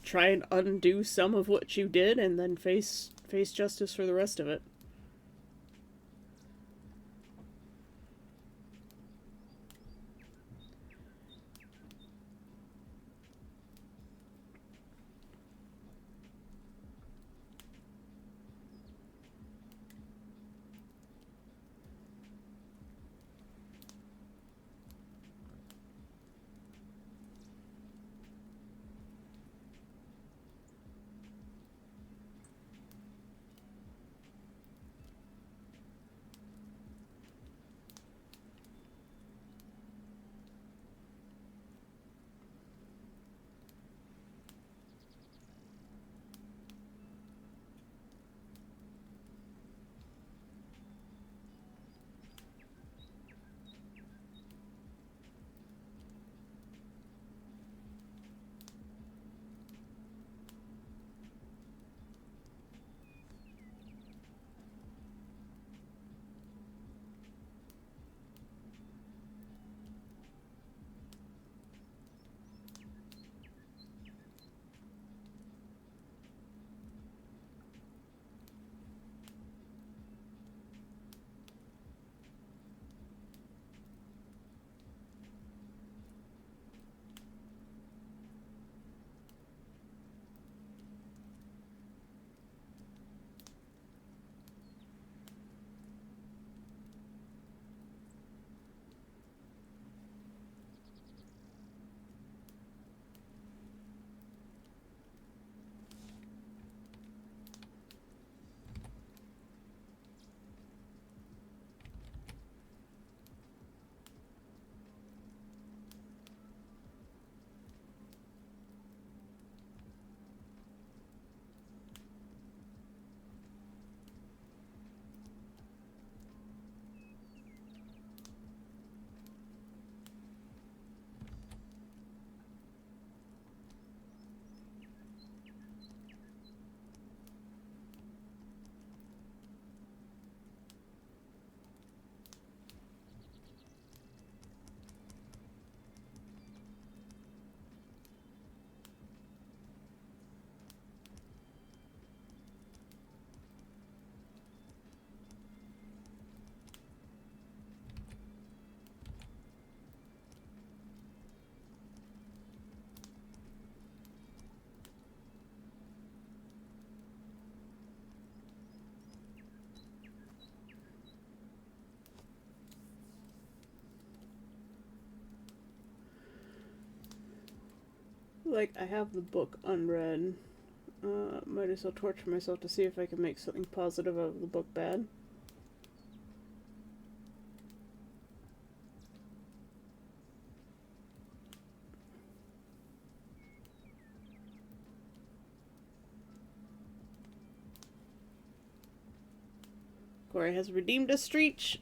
try and undo some of what you did and then face justice for the rest of it. Like, I have the book unread. Might as well torture myself to see if I can make something positive out of the book bad. Corey has redeemed a Streech.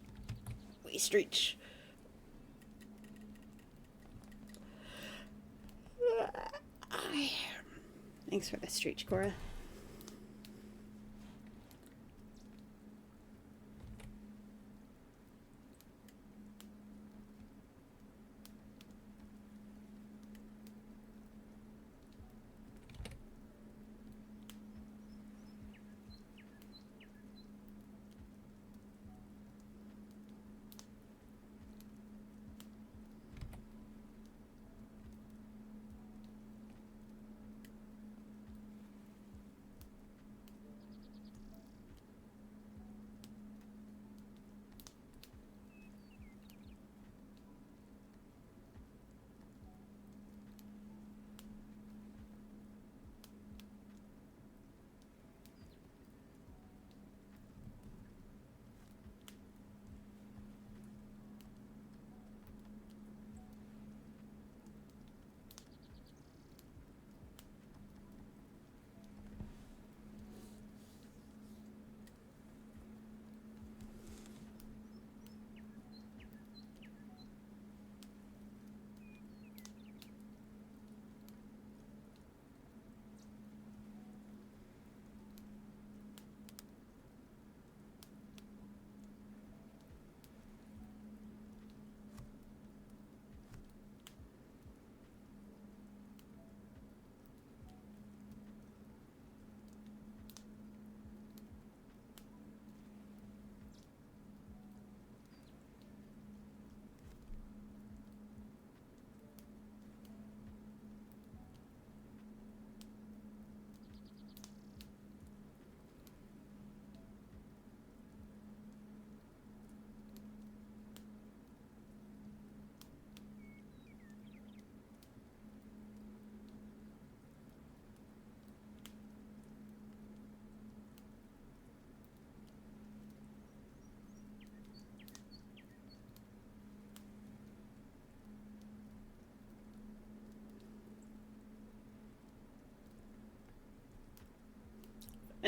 We Streech. Thanks for the Streech, Cora.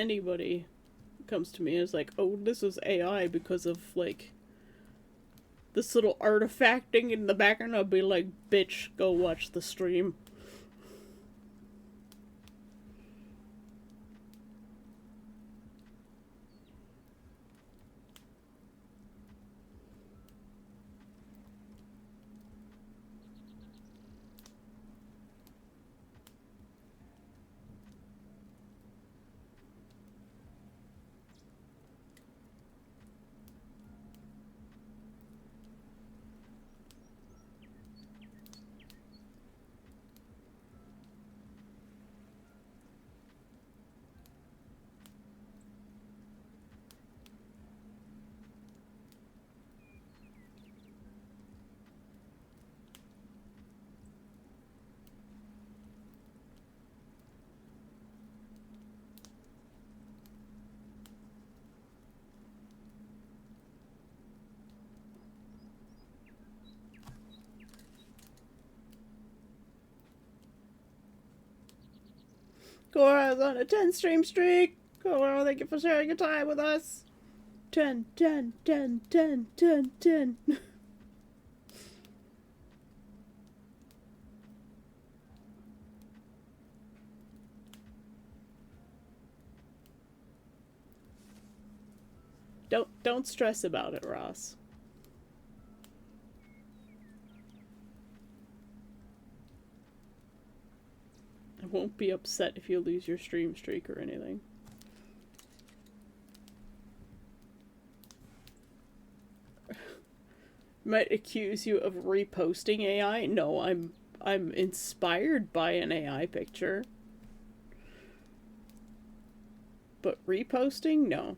anybody comes to me and is like, oh, this is AI because of, like, this little artifacting in the background, I'll be like, bitch, go watch the stream. Cora's on a 10 stream streak. Cora, thank you for sharing your time with us. 10, 10, 10, 10, 10, 10. Don't stress about it, Ross. I won't be upset if you lose your stream streak or anything. Might accuse you of reposting AI. No, I'm inspired by an AI picture. But reposting? No.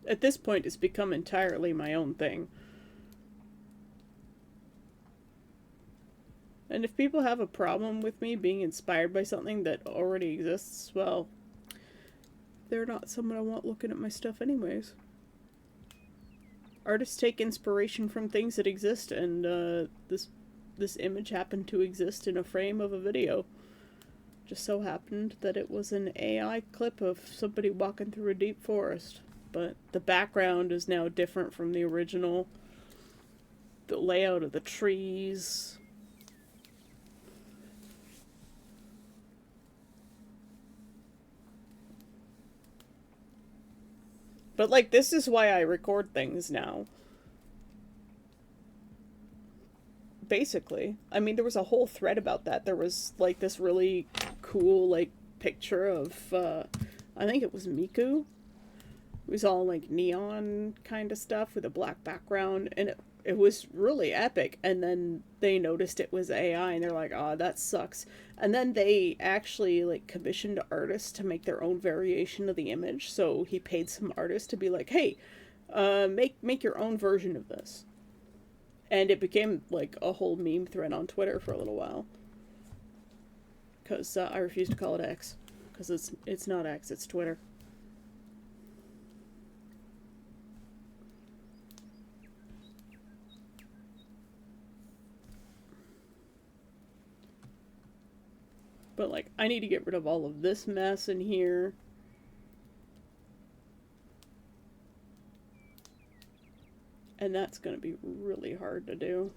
At this point, it's become entirely my own thing. And if people have a problem with me being inspired by something that already exists, well, they're not someone I want looking at my stuff anyways. Artists take inspiration from things that exist, and this image happened to exist in a frame of a video. Just so happened that it was an AI clip of somebody walking through a deep forest. But the background is now different from the original. The layout of the trees. But, like, this is why I record things now. Basically. I mean, there was a whole thread about that. There was, like, this really cool, like, picture of, I think it was Miku. It was all like neon kind of stuff with a black background, and it was really epic. And then they noticed it was AI, and they're like, "Oh, that sucks." And then they actually like commissioned artists to make their own variation of the image. So he paid some artists to be like, "Hey, make your own version of this." And it became like a whole meme thread on Twitter for a little while. Because I refuse to call it X, because it's not X, it's Twitter. But, like, I need to get rid of all of this mess in here. And that's going to be really hard to do.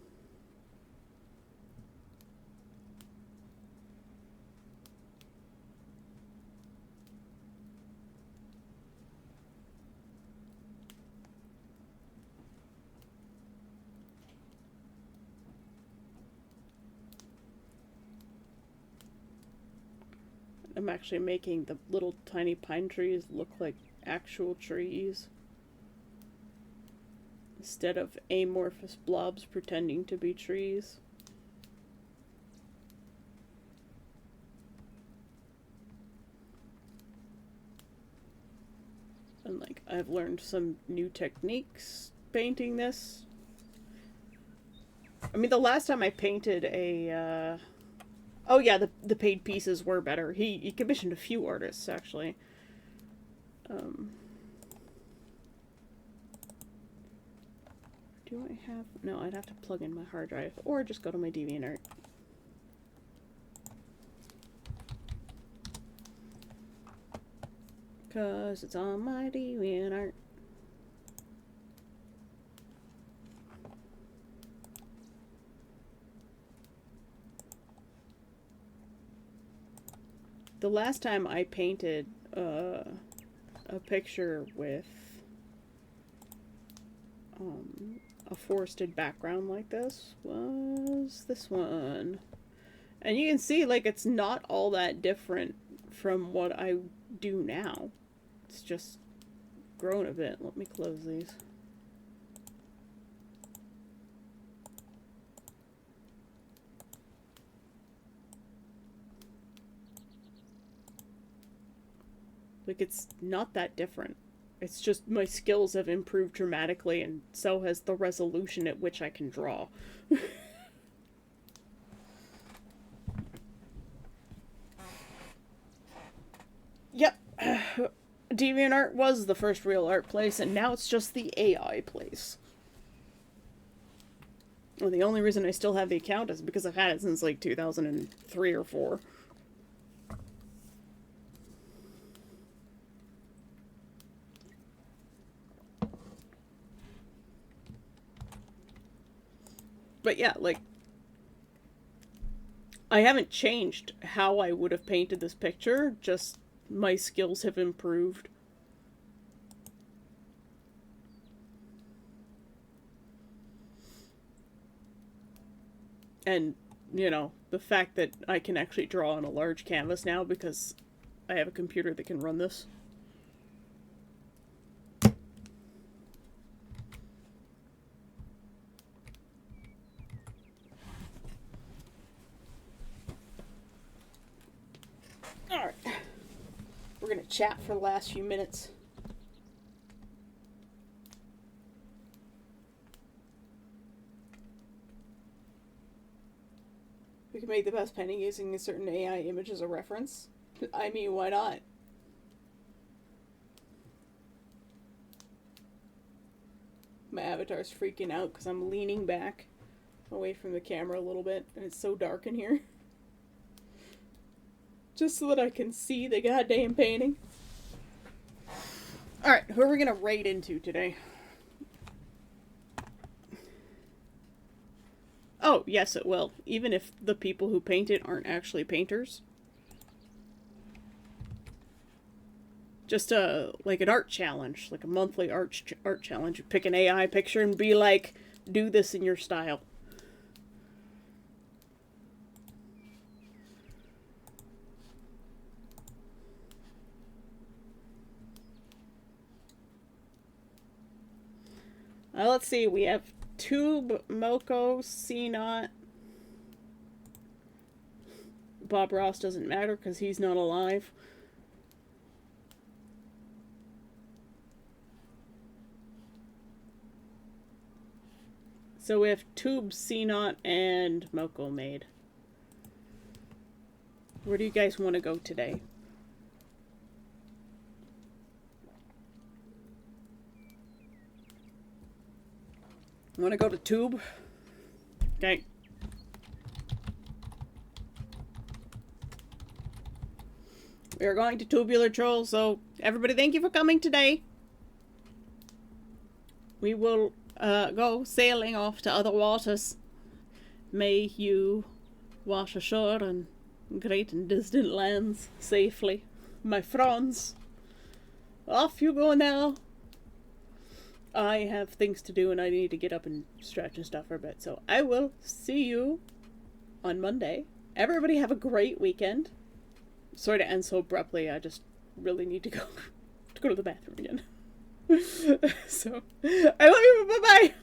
I'm actually making the little tiny pine trees look like actual trees, instead of amorphous blobs pretending to be trees. And, like, I've learned some new techniques painting this. I mean, the last time I painted a Oh yeah, the paid pieces were better. He commissioned a few artists, actually. Do I have... No, I'd have to plug in my hard drive, or just go to my DeviantArt. Cause it's on my DeviantArt. The last time I painted a picture with a forested background like this was this one. And you can see, like, it's not all that different from what I do now. It's just grown a bit. Let me close these. Like, it's not that different. It's just my skills have improved dramatically, and so has the resolution at which I can draw. Yep. DeviantArt was the first real art place, and now it's just the AI place. Well, the only reason I still have the account is because I've had it since, like, 2003 or 4. But yeah, like, I haven't changed how I would have painted this picture, just my skills have improved. And, you know, the fact that I can actually draw on a large canvas now because I have a computer that can run this. Alright. We're gonna chat for the last few minutes. We can make the best painting using a certain AI image as a reference. I mean, why not? My avatar's freaking out because I'm leaning back away from the camera a little bit, and it's so dark in here. Just so that I can see the goddamn painting. Alright, who are we gonna raid into today? Oh, yes it will. Even if the people who paint it aren't actually painters. Just like an art challenge, like a monthly art challenge. You pick an AI picture and be like, do this in your style. Let's see, we have Tube, Moko, CNOT. Bob Ross doesn't matter because he's not alive. So we have Tube, CNOT, and Moko made. Where do you guys want to go today? Want to go to Tube? Okay. We are going to Tubular Troll, so everybody thank you for coming today. We will go sailing off to other waters. May you wash ashore in great and distant lands safely. My friends, off you go now. I have things to do and I need to get up and stretch and stuff for a bit. So I will see you on Monday. Everybody have a great weekend. Sorry to end so abruptly. I just really need to go to the bathroom again. So I love you. Bye-bye.